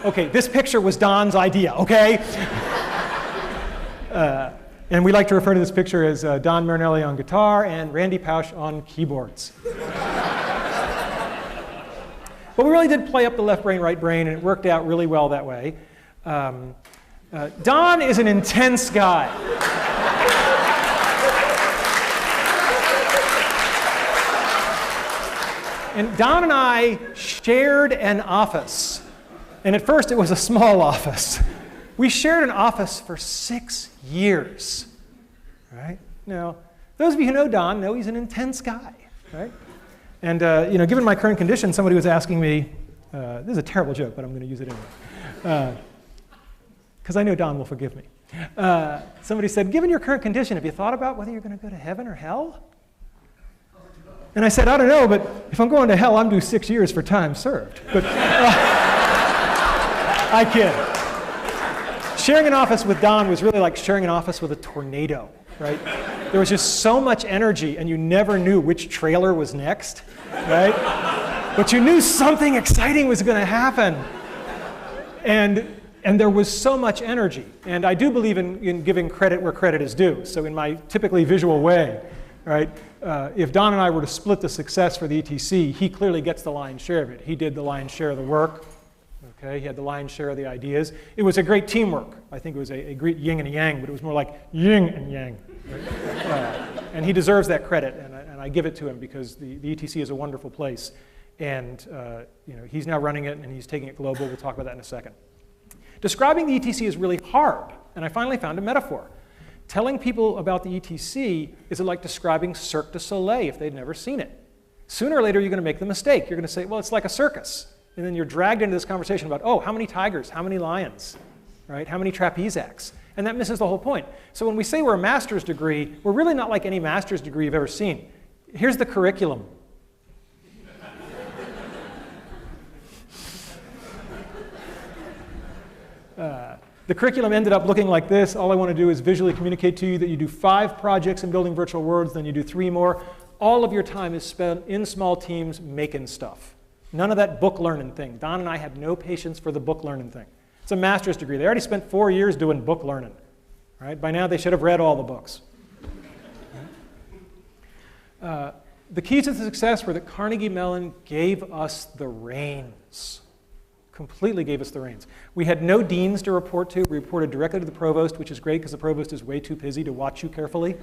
Okay, this picture was Don's idea, okay? And we like to refer to this picture as Don Marinelli on guitar and Randy Pausch on keyboards. But we really did play up the left brain, right brain, and it worked out really well that way. Don is an intense guy. And Don and I shared an office. And at first it was a small office. We shared an office for 6 years. Right? Now, those of you who know Don know he's an intense guy. Right? And given my current condition, somebody was asking me, this is a terrible joke, but I'm going to use it anyway. Because I know Don will forgive me. Somebody said, given your current condition, have you thought about whether you're going to go to heaven or hell? And I said, I don't know, but if I'm going to hell, I'm due 6 years for time served. But I kid. Sharing an office with Don was really like sharing an office with a tornado, right? There was just so much energy, and you never knew which trailer was next, right? But you knew something exciting was going to happen. And there was so much energy. And I do believe in giving credit where credit is due. So in my typically visual way, right? If Don and I were to split the success for the ETC, he clearly gets the lion's share of it. He did the lion's share of the work. Okay, he had the lion's share of the ideas. It was a great teamwork. I think it was a great yin and a yang, but it was more like yin and yang. Right? And he deserves that credit, and I give it to him because the ETC is a wonderful place. And he's now running it, and he's taking it global. We'll talk about that in a second. Describing the ETC is really hard, and I finally found a metaphor. Telling people about the ETC is like describing Cirque du Soleil if they'd never seen it. Sooner or later, you're going to make the mistake. You're going to say, well, it's like a circus. And then you're dragged into this conversation about, oh, how many tigers, how many lions, right? How many trapeze acts? And that misses the whole point. So when we say we're a master's degree, we're really not like any master's degree you've ever seen. Here's the curriculum. The curriculum ended up looking like this. All I want to do is visually communicate to you that you do 5 projects in building virtual worlds, then you do 3 more. All of your time is spent in small teams making stuff. None of that book learning thing. Don and I had no patience for the book learning thing. It's a master's degree. They already spent 4 years doing book learning. Right? By now, they should have read all the books. The keys to success were that Carnegie Mellon gave us the reins. Completely gave us the reins. We had no deans to report to. We reported directly to the provost, which is great because the provost is way too busy to watch you carefully.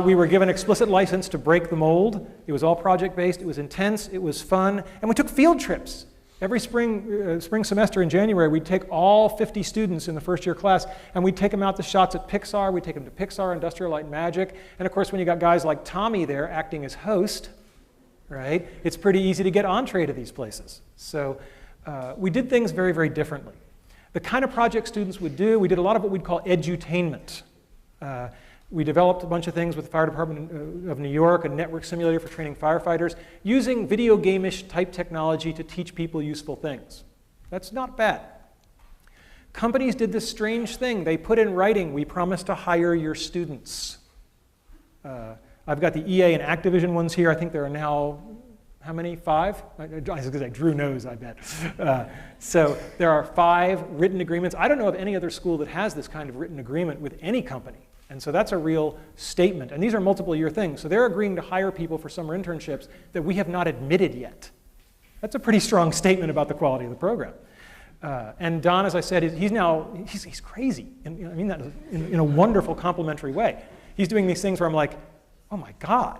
We were given explicit license to break the mold. It was all project-based. It was intense. It was fun. And we took field trips. Every spring semester in January, we'd take all 50 students in the first-year class, and we'd take them out to shots at Pixar. We'd take them to Pixar, Industrial Light and Magic. And, of course, when you got guys like Tommy there acting as host, right, it's pretty easy to get entree to these places. So we did things very, very differently. The kind of project students would do, we did a lot of what we'd call edutainment. We developed a bunch of things with the Fire Department of New York, a network simulator for training firefighters, using video game-ish type technology to teach people useful things. That's not bad. Companies did this strange thing. They put in writing, we promise to hire your students. I've got the EA and Activision ones here. I think there are now, how many? 5? I was going to say, Drew knows, I bet. So there are 5 written agreements. I don't know of any other school that has this kind of written agreement with any company. And so that's a real statement. And these are multiple-year things. So they're agreeing to hire people for summer internships that we have not admitted yet. That's a pretty strong statement about the quality of the program. And Don, as I said, he's crazy. And I mean that in a wonderful, complimentary way. He's doing these things where I'm like, oh my God.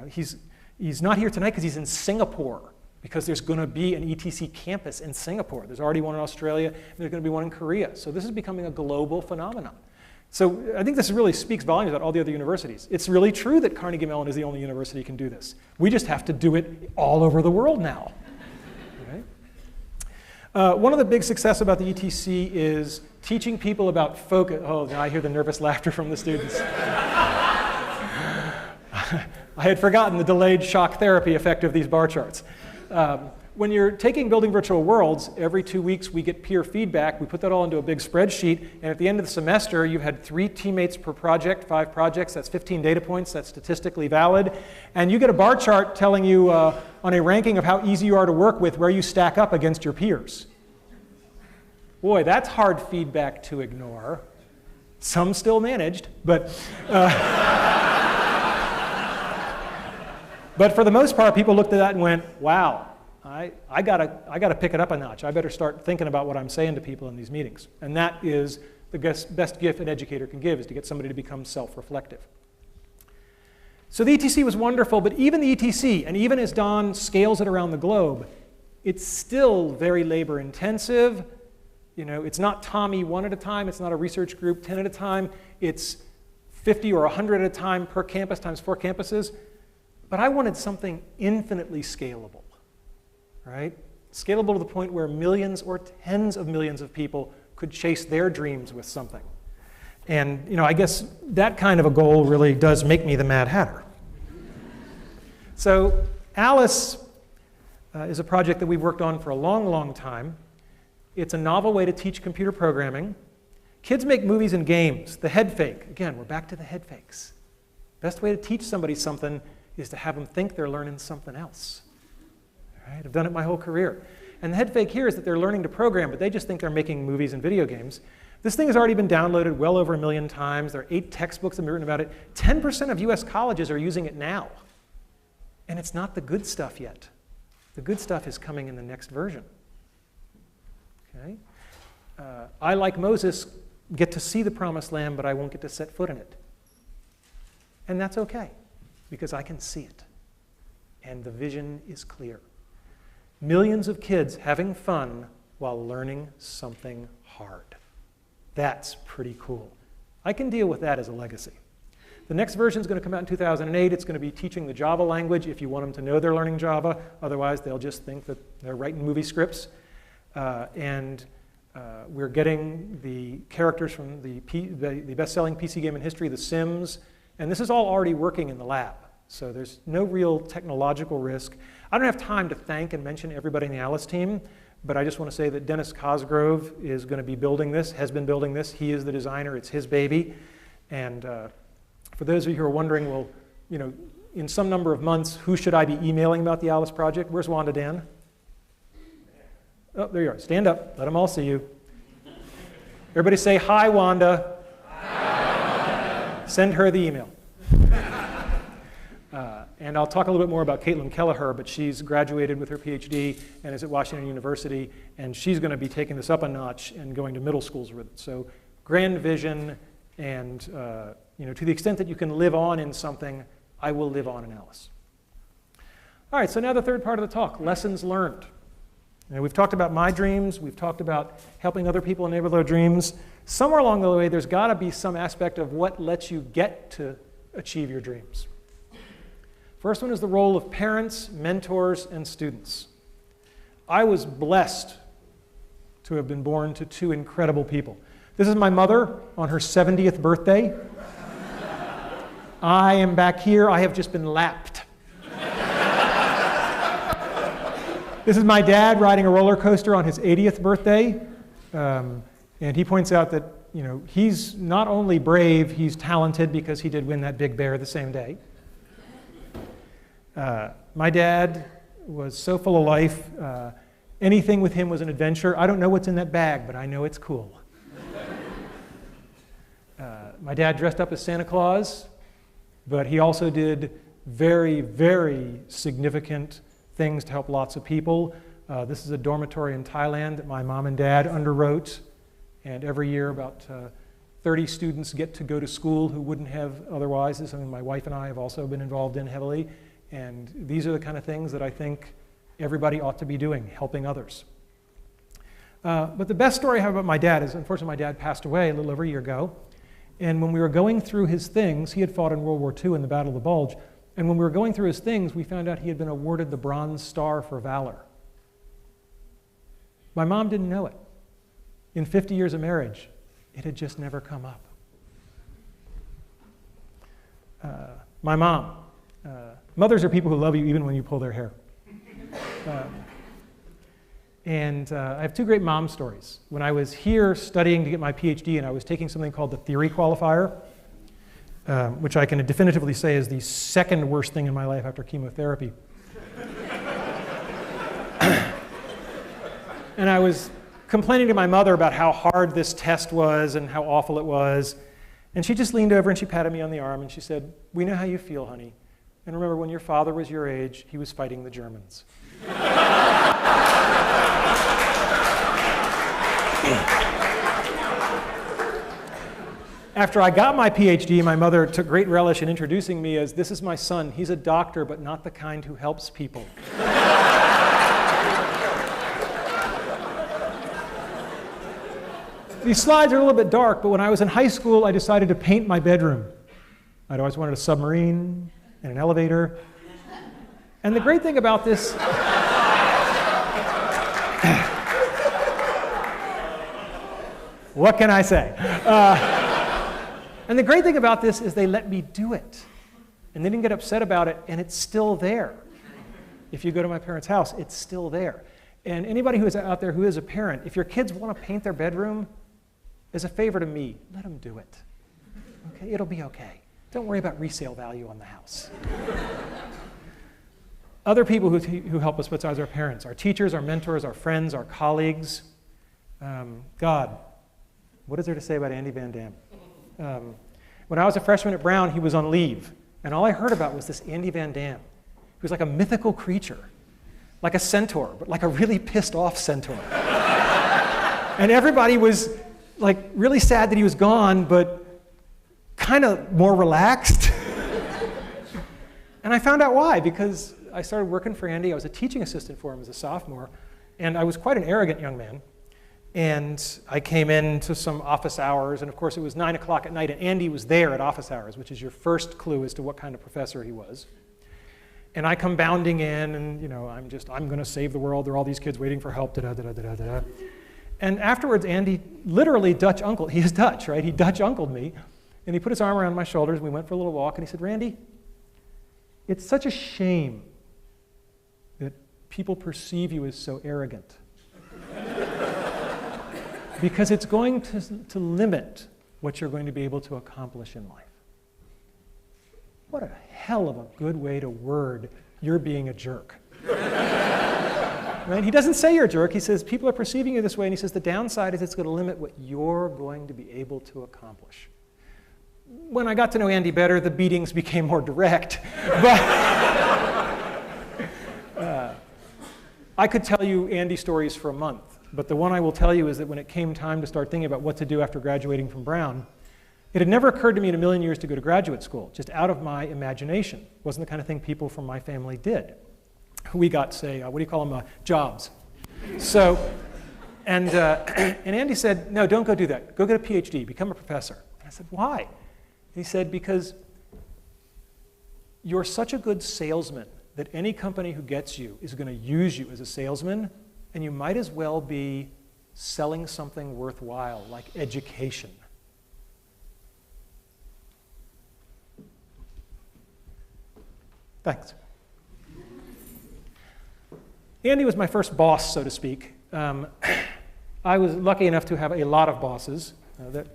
He's not here tonight because he's in Singapore, because there's going to be an ETC campus in Singapore. There's already one in Australia, and there's going to be one in Korea. So this is becoming a global phenomenon. So I think this really speaks volumes about all the other universities. It's really true that Carnegie Mellon is the only university that can do this. We just have to do it all over the world now. Right? One of the big success about the ETC is teaching people about focus. Oh, now I hear the nervous laughter from the students. I had forgotten the delayed shock therapy effect of these bar charts. When you're taking Building Virtual Worlds, every 2 weeks we get peer feedback. We put that all into a big spreadsheet, and at the end of the semester, you had 3 teammates per project, 5 projects, that's 15 data points, that's statistically valid. And you get a bar chart telling you on a ranking of how easy you are to work with where you stack up against your peers. Boy, that's hard feedback to ignore. Some still managed, but but for the most part, people looked at that and went, wow, I gotta pick it up a notch. I better start thinking about what I'm saying to people in these meetings. And that is the best gift an educator can give, is to get somebody to become self-reflective. So the ETC was wonderful, but even the ETC, and even as Don scales it around the globe, it's still very labor intensive. You know, it's not Tommy 1 at a time, it's not a research group 10 at a time, it's 50 or 100 at a time per campus times 4 campuses. But I wanted something infinitely scalable, right? Scalable to the point where millions or tens of millions of people could chase their dreams with something. And, you know, I guess that kind of a goal really does make me the Mad Hatter. So Alice is a project that we've worked on for a long, long time. It's a novel way to teach computer programming. Kids make movies and games. The head fake. Again, we're back to the head fakes. Best way to teach somebody something is to have them think they're learning something else. All right? I've done it my whole career. And the head fake here is that they're learning to program, but they just think they're making movies and video games. This thing has already been downloaded well over 1 million times. There are 8 textbooks that have been written about it. 10% of US colleges are using it now. And it's not the good stuff yet. The good stuff is coming in the next version. Okay? I, like Moses, get to see the promised land, but I won't get to set foot in it. And that's okay, because I can see it. And the vision is clear. Millions of kids having fun while learning something hard. That's pretty cool. I can deal with that as a legacy. The next version is going to come out in 2008. It's going to be teaching the Java language if you want them to know they're learning Java. Otherwise, they'll just think that they're writing movie scripts. We're getting the characters from the best-selling PC game in history, The Sims. And this is all already working in the lab. So there's no real technological risk. I don't have time to thank and mention everybody in the Alice team, but I just want to say that Dennis Cosgrove is going to be building this, has been building this. He is the designer. It's his baby. And for those of you who are wondering, well, you know, in some number of months, who should I be emailing about the Alice project? Where's Wanda Dan? Oh, there you are. Stand up. Let them all see you. Everybody say, hi, Wanda. Hi, Wanda. Send her the email. And I'll talk a little bit more about Caitlin Kelleher, but she's graduated with her PhD and is at Washington University, and she's going to be taking this up a notch and going to middle schools with it. So grand vision, and you know, to the extent that you can live on in something, I will live on in Alice. All right, so now the third part of the talk, lessons learned. Now, we've talked about my dreams. We've talked about helping other people enable their dreams. Somewhere along the way, there's got to be some aspect of what lets you get to achieve your dreams. First one is the role of parents, mentors, and students. I was blessed to have been born to 2 incredible people. This is my mother on her 70th birthday. I am back here. I have just been lapped. This is my dad riding a roller coaster on his 80th birthday. And he points out that, you know, he's not only brave, he's talented because he did win that big bear the same day. My dad was so full of life. Anything with him was an adventure. I don't know what's in that bag, but I know it's cool. My dad dressed up as Santa Claus, but he also did very, very significant things to help lots of people. This is a dormitory in Thailand that my mom and dad underwrote, and every year about 30 students get to go to school who wouldn't have otherwise. This is something my wife and I have also been involved in heavily. And these are the kind of things that I think everybody ought to be doing, helping others. But the best story I have about my dad is, unfortunately, my dad passed away a little over a year ago. And when we were going through his things, he had fought in World War II in the Battle of the Bulge. And when we were going through his things, we found out he had been awarded the Bronze Star for Valor My mom didn't know it. In 50 years of marriage, it had just never come up. My mom. Mothers are people who love you even when you pull their hair. And I have two great mom stories. When I was here studying to get my PhD, and I was taking something called the theory qualifier, which I can definitively say is the second worst thing in my life after chemotherapy. And I was complaining to my mother about how hard this test was and how awful it was. And she just leaned over and she patted me on the arm and she said, "We know how you feel, honey. And remember, when your father was your age, he was fighting the Germans." After I got my PhD, my mother took great relish in introducing me as, "This is my son. He's a doctor, but not the kind who helps people." These slides are a little bit dark, but when I was in high school, I decided to paint my bedroom. I'd always wanted a submarine and an elevator. And the great thing about this... What can I say? And the great thing about this is they let me do it. And they didn't get upset about it, and it's still there. If you go to my parents' house, it's still there. And anybody who is out there who is a parent, if your kids want to paint their bedroom, as a favor to me, let them do it. Okay? It'll be okay. Don't worry about resale value on the house. Other people who help us besides our parents, our teachers, our mentors, our friends, our colleagues. God, what is there to say about Andy Van Dam? When I was a freshman at Brown, he was on leave. And all I heard about was this Andy Van Dam. He was like a mythical creature, like a centaur, but like a really pissed off centaur. And everybody was like really sad that he was gone, but kind of more relaxed. And I found out why, because I started working for Andy. I was a teaching assistant for him as a sophomore, and I was quite an arrogant young man. And I came in to some office hours, and of course it was 9 o'clock at night, and Andy was there at office hours, which is your first clue as to what kind of professor he was. And I come bounding in, and I'm going to save the world. There are all these kids waiting for help. Da-da-da-da-da-da. And afterwards, Andy literally Dutch uncle. He is Dutch, right? He Dutch uncled me, and he put his arm around my shoulders. And we went for a little walk, and he said, "Randy, it's such a shame that people perceive you as so arrogant, because it's going to limit what you're going to be able to accomplish in life." What a hell of a good way to word "you're being a jerk." Right? He doesn't say you're a jerk. He says people are perceiving you this way, and he says the downside is it's going to limit what you're going to be able to accomplish. When I got to know Andy better, the beatings became more direct. But I could tell you Andy stories for a month, but the one I will tell you is that when it came time to start thinking about what to do after graduating from Brown, it had never occurred to me in a million years to go to graduate school, just out of my imagination. It wasn't the kind of thing people from my family did. We got, say, what do you call them, jobs. So, and Andy said, "No, don't go do that. Go get a PhD, become a professor." And I said, "Why?" He said, "Because you're such a good salesman that any company who gets you is going to use you as a salesman, and you might as well be selling something worthwhile, like education." Thanks. Andy was my first boss, so to speak. I was lucky enough to have a lot of bosses. That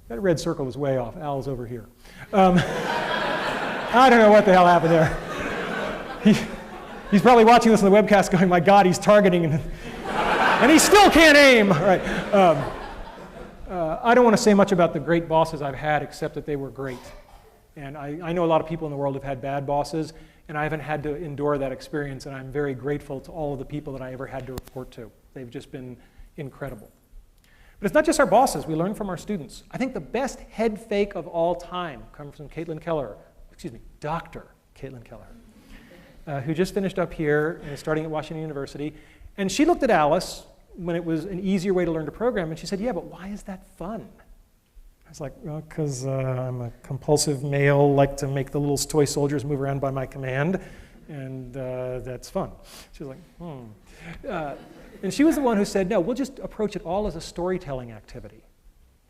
red circle was way off. Al's over here. I don't know what the hell happened there. He's probably watching this on the webcast going, "My God, he's targeting, and he still can't aim." All right. I don't want to say much about the great bosses I've had, except that they were great. And I know a lot of people in the world have had bad bosses, and I haven't had to endure that experience, and I'm very grateful to all of the people that I ever had to report to. They've just been incredible. But it's not just our bosses. We learn from our students. I think the best head fake of all time comes from Dr. Caitlin Keller, who just finished up here and is starting at Washington University. And she looked at Alice when it was an easier way to learn to program, and she said, "Yeah, but why is that fun?" I was like, "Well, because I'm a compulsive male, like to make the little toy soldiers move around by my command, and that's fun." She was like, And she was the one who said, no, we'll just approach it all as a storytelling activity.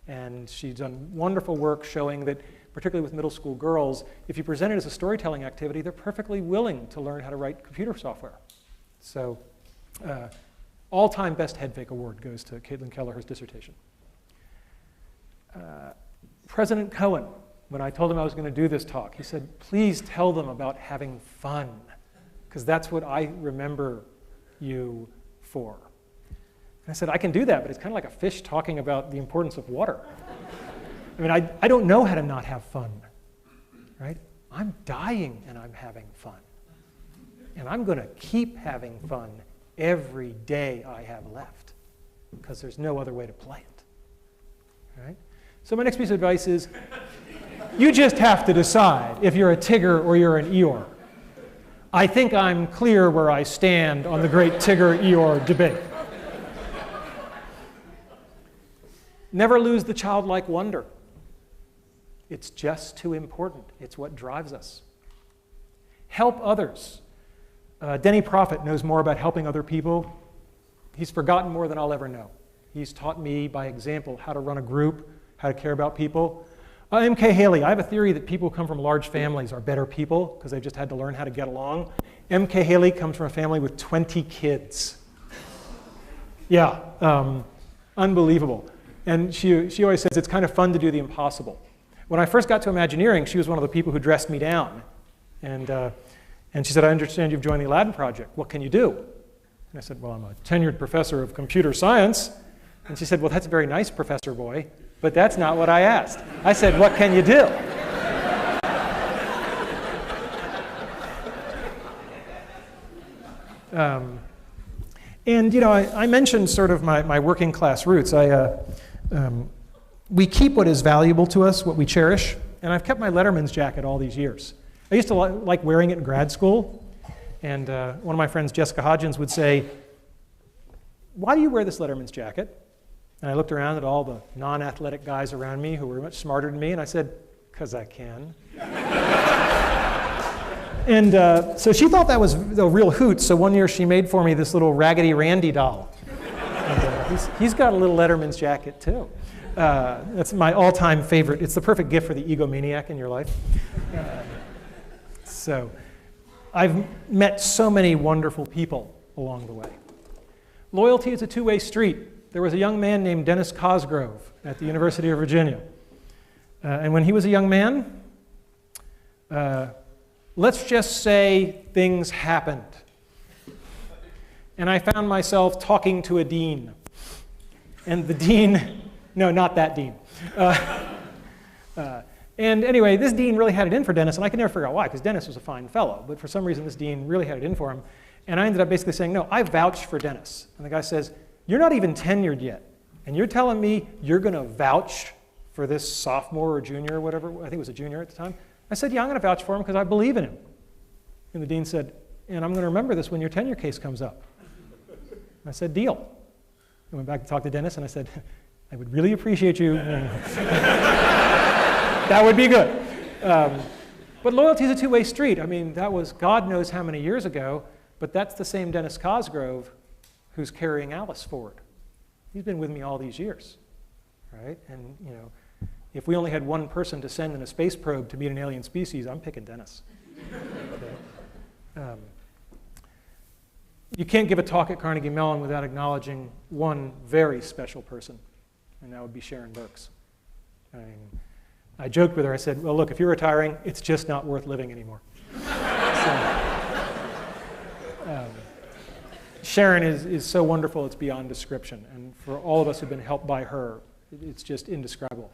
And she's done wonderful work showing that, particularly with middle school girls, if you present it as a storytelling activity, they're perfectly willing to learn how to write computer software. So all-time best head fake award goes to Caitlin Kelleher's dissertation. President Cohen, when I told him I was going to do this talk, he said, please tell them about having fun, because that's what I remember you for. And I said, I can do that, but it's kind of like a fish talking about the importance of water. I mean, I don't know how to not have fun, right? I'm dying and I'm having fun. And I'm going to keep having fun every day I have left, because there's no other way to play it, right? So my next piece of advice is, you just have to decide if you're a Tigger or you're an Eeyore. I think I'm clear where I stand on the great Tigger-Eeyore debate. Never lose the childlike wonder. It's just too important. It's what drives us. Help others. Denny Prophet knows more about helping other people. He's forgotten more than I'll ever know. He's taught me by example how to run a group, how to care about people. M.K. Haley, I have a theory that people who come from large families are better people because they've just had to learn how to get along. M.K. Haley comes from a family with 20 kids. Yeah, unbelievable. And she always says it's kind of fun to do the impossible. When I first got to Imagineering, she was one of the people who dressed me down. And she said, I understand you've joined the Aladdin Project. What can you do? And I said, well, I'm a tenured professor of computer science. And she said, well, that's very nice, Professor Boy, but that's not what I asked. I said, what can you do? And you know, I mentioned sort of my working class roots. We keep what is valuable to us, what we cherish, and I've kept my Letterman's jacket all these years. I used to like wearing it in grad school, and one of my friends, Jessica Hodgins, would say, why do you wear this Letterman's jacket? And I looked around at all the non-athletic guys around me who were much smarter than me, and I said, because I can. And so she thought that was a real hoot, so one year she made for me this little Raggedy Randy doll. And, he's got a little Letterman's jacket, too. That's my all-time favorite. It's the perfect gift for the egomaniac in your life. So I've met so many wonderful people along the way. Loyalty is a two-way street. There was a young man named Dennis Cosgrove at the University of Virginia. And when he was a young man, let's just say things happened. And I found myself talking to a dean. And the dean, no, not that dean. And anyway, this dean really had it in for Dennis, and I could never figure out why, because Dennis was a fine fellow. But for some reason, this dean really had it in for him. And I ended up basically saying, no, I vouch for Dennis. And the guy says, you're not even tenured yet. And you're telling me you're going to vouch for this sophomore or junior or whatever? I think it was a junior at the time. I said, yeah, I'm going to vouch for him because I believe in him. And the dean said, and I'm going to remember this when your tenure case comes up. I said, deal. I went back to talk to Dennis, and I said, I would really appreciate you. That would be good. But loyalty is a two-way street. I mean, that was God knows how many years ago, but that's the same Dennis Cosgrove who's carrying Alice forward. He's been with me all these years, right? And you know, if we only had one person to send in a space probe to meet an alien species, I'm picking Dennis. Okay. You can't give a talk at Carnegie Mellon without acknowledging one very special person, and that would be Sharon Burks. I mean, I joked with her, I said, well, look, if you're retiring, it's just not worth living anymore. Sharon is so wonderful, it's beyond description. And for all of us who've been helped by her, it's just indescribable.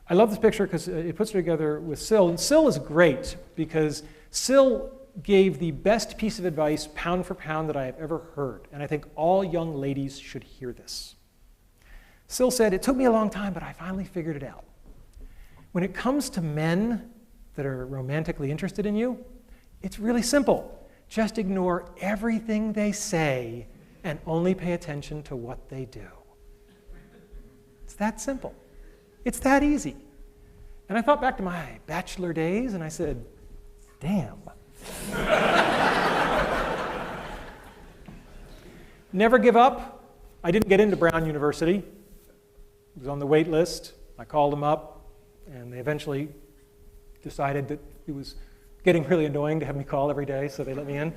I love this picture because it puts her together with Syl. And Syl is great because Syl gave the best piece of advice, pound for pound, that I have ever heard. And I think all young ladies should hear this. Syl said, it took me a long time, but I finally figured it out. When it comes to men that are romantically interested in you, it's really simple. Just ignore everything they say and only pay attention to what they do. It's that simple. It's that easy. And I thought back to my bachelor days, and I said, damn. Never give up. I didn't get into Brown University. I was on the wait list. I called them up, and they eventually decided that it was getting really annoying to have me call every day, so they let me in.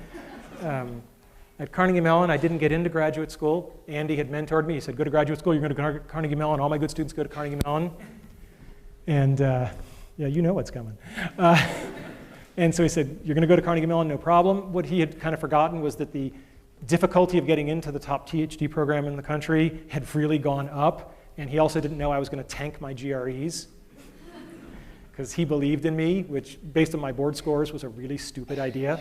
At Carnegie Mellon, I didn't get into graduate school. Andy had mentored me. He said, go to graduate school, you're going to go to Carnegie Mellon. All my good students go to Carnegie Mellon. And yeah, you know what's coming. And so he said, you're going to go to Carnegie Mellon, no problem. What he had kind of forgotten was that the difficulty of getting into the top PhD program in the country had really gone up. And he also didn't know I was going to tank my GREs, because he believed in me, which, based on my board scores, was a really stupid idea.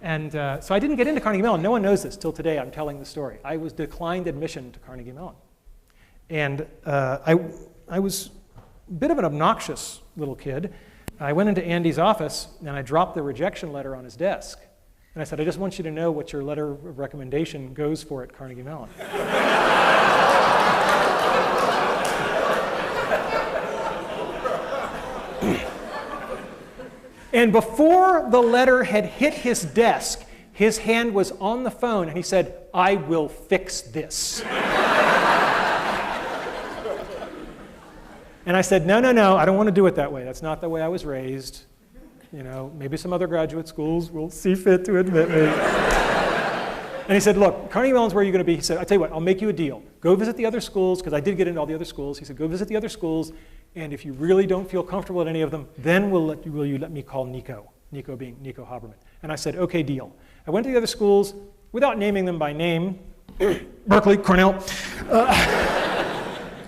And so I didn't get into Carnegie Mellon. No one knows this till today. I'm telling the story. I was declined admission to Carnegie Mellon. And I was a bit of an obnoxious little kid. I went into Andy's office, and I dropped the rejection letter on his desk. And I said, I just want you to know what your letter of recommendation goes for at Carnegie Mellon. And before the letter had hit his desk, his hand was on the phone, and he said, I will fix this. And I said, no, I don't want to do it that way. That's not the way I was raised. You know, maybe some other graduate schools will see fit to admit me. And he said, look, Carnegie Mellon's where you're going to be. He said, I'll tell you what, I'll make you a deal. Go visit the other schools, because I did get into all the other schools. He said, go visit the other schools, and if you really don't feel comfortable at any of them, then will you let me call Nico? Nico being Nico Haberman. And I said, okay, deal. I went to the other schools without naming them by name. Berkeley, Cornell.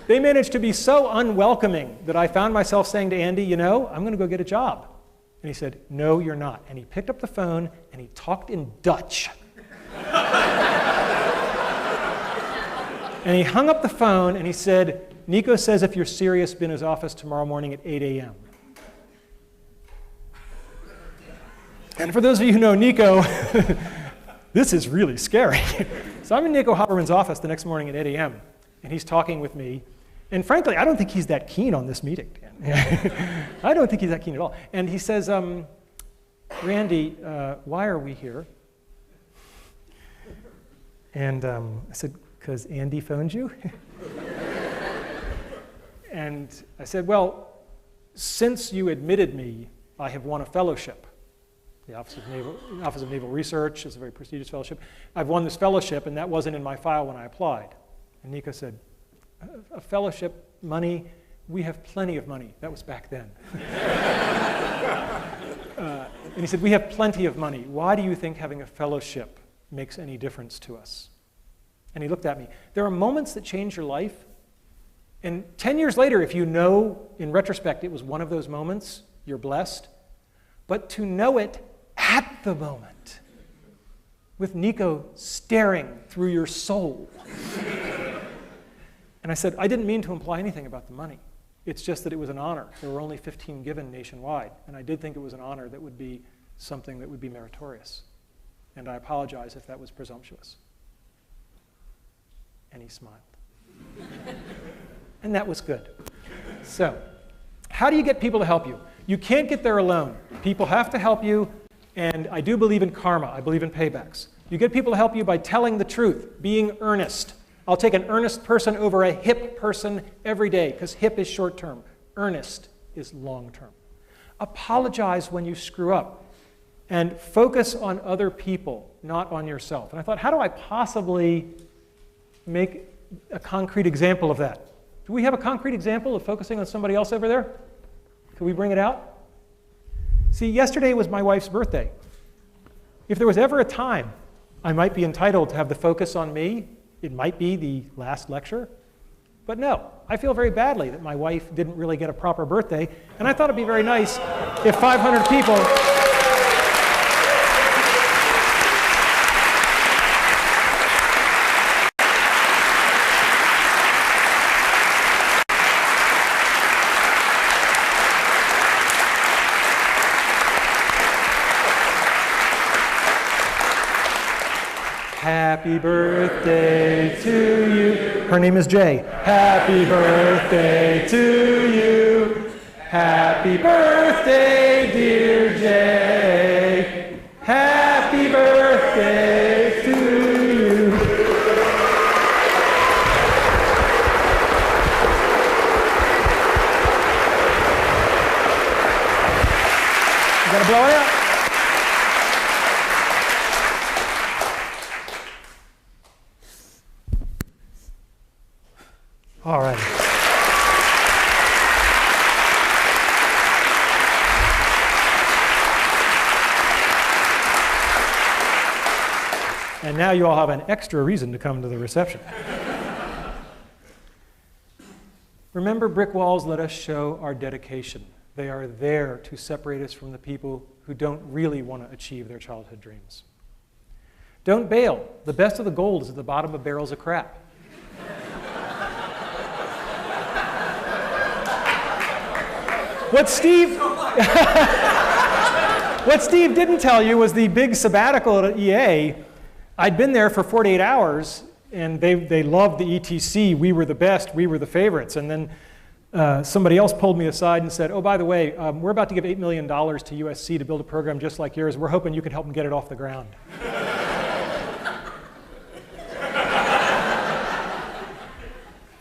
They managed to be so unwelcoming that I found myself saying to Andy, you know, I'm going to go get a job. And he said, no, you're not. And he picked up the phone, and he talked in Dutch. And he hung up the phone, and he said, Nico says if you're serious, be in his office tomorrow morning at 8 a.m. And for those of you who know Nico, this is really scary. So I'm in Nico Haberman's office the next morning at 8 a.m., and he's talking with me. And frankly, I don't think he's that keen on this meeting, Dan. I don't think he's that keen at all. And he says, Randy, why are we here? And I said, because Andy phoned you? And I said, well, since you admitted me, I have won a fellowship. The Office of Naval Research is a very prestigious fellowship. I've won this fellowship, and that wasn't in my file when I applied. And Nico said, a fellowship, money, we have plenty of money. That was back then. And he said, we have plenty of money. Why do you think having a fellowship makes any difference to us? And he looked at me. There are moments that change your life. And 10 years later, if you know, in retrospect, it was one of those moments, you're blessed. But to know it at the moment, with Nico staring through your soul. And I said, I didn't mean to imply anything about the money. It's just that it was an honor. There were only 15 given nationwide. And I did think it was an honor that would be something that would be meritorious. And I apologize if that was presumptuous. And he smiled. And that was good. So, how do you get people to help you? You can't get there alone. People have to help you, and I do believe in karma. I believe in paybacks. You get people to help you by telling the truth, being earnest. I'll take an earnest person over a hip person every day, because hip is short term. Earnest is long term. Apologize when you screw up, and focus on other people, not on yourself. And I thought, how do I possibly make a concrete example of that? Do we have a concrete example of focusing on somebody else over there? Can we bring it out? See, yesterday was my wife's birthday. If there was ever a time I might be entitled to have the focus on me, it might be the last lecture. But no, I feel very badly that my wife didn't really get a proper birthday, and I thought it'd be very nice if 500 people Happy birthday to you. Her name is Jay. Happy birthday to you. Happy birthday, dear Jay. Happy birthday to you. gotta blow it out. All right. And now you all have an extra reason to come to the reception. Remember, brick walls let us show our dedication. They are there to separate us from the people who don't really want to achieve their childhood dreams. Don't bail. The best of the gold is at the bottom of barrels of crap. What Steve didn't tell you was the big sabbatical at EA. I'd been there for 48 hours, and they loved the ETC. We were the best. We were the favorites. And then somebody else pulled me aside and said, oh, by the way, we're about to give $8 million to USC to build a program just like yours. We're hoping you can help them get it off the ground.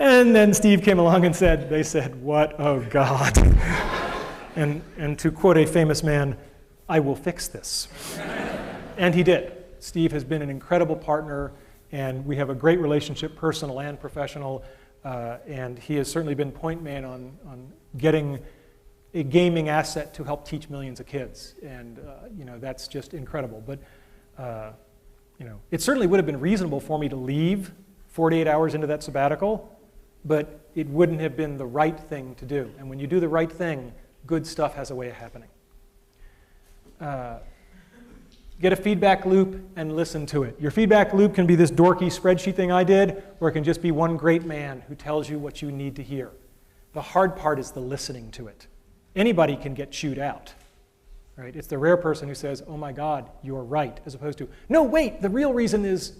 And then Steve came along and said, they said, what? Oh, God. And to quote a famous man, I will fix this. And he did. Steve has been an incredible partner, and we have a great relationship, personal and professional, and he has certainly been point man on getting a gaming asset to help teach millions of kids, and that's just incredible. But it certainly would have been reasonable for me to leave 48 hours into that sabbatical, but it wouldn't have been the right thing to do. And when you do the right thing, good stuff has a way of happening. Get a feedback loop and listen to it. Your feedback loop can be this dorky spreadsheet thing I did, or it can just be one great man who tells you what you need to hear. The hard part is the listening to it. Anybody can get chewed out, right? It's the rare person who says, oh my God, you're right, as opposed to, no, wait, the real reason is,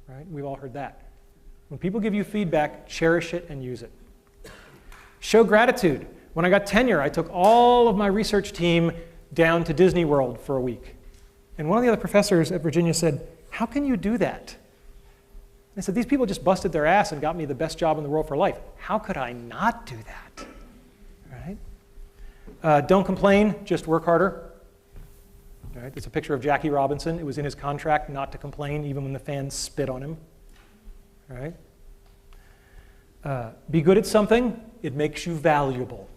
right? We've all heard that. When people give you feedback, cherish it and use it. Show gratitude. When I got tenure, I took all of my research team down to Disney World for a week. And one of the other professors at Virginia said, how can you do that? I said, these people just busted their ass and got me the best job in the world for life. How could I not do that? Right? Don't complain, just work harder. All right? It's a picture of Jackie Robinson. It was in his contract not to complain, even when the fans spit on him. All right? Be good at something. It makes you valuable.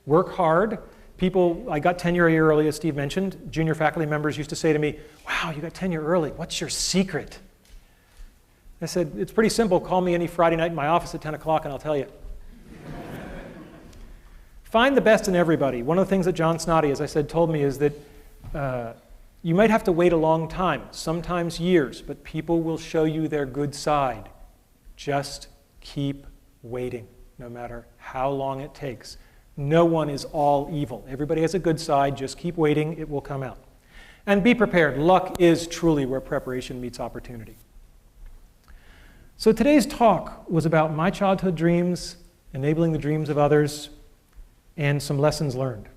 Work hard. People, I got tenure a year early, as Steve mentioned. Junior faculty members used to say to me, wow, you got tenure early. What's your secret? I said, it's pretty simple. Call me any Friday night in my office at 10 o'clock and I'll tell you. Find the best in everybody. One of the things that John Snoddy, as I said, told me is that you might have to wait a long time, sometimes years, but people will show you their good side. Just keep waiting, no matter how long it takes. No one is all evil. Everybody has a good side. Just keep waiting. It will come out. And be prepared. Luck is truly where preparation meets opportunity. So today's talk was about my childhood dreams, enabling the dreams of others, and some lessons learned.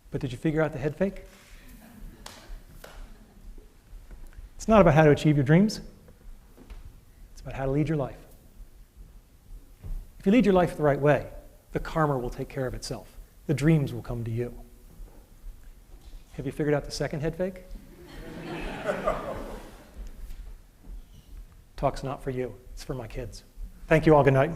But did you figure out the head fake? It's not about how to achieve your dreams. It's about how to lead your life. If you lead your life the right way, the karma will take care of itself. The dreams will come to you. Have you figured out the second head fake? Talk's not for you. It's for my kids. Thank you all. Good night.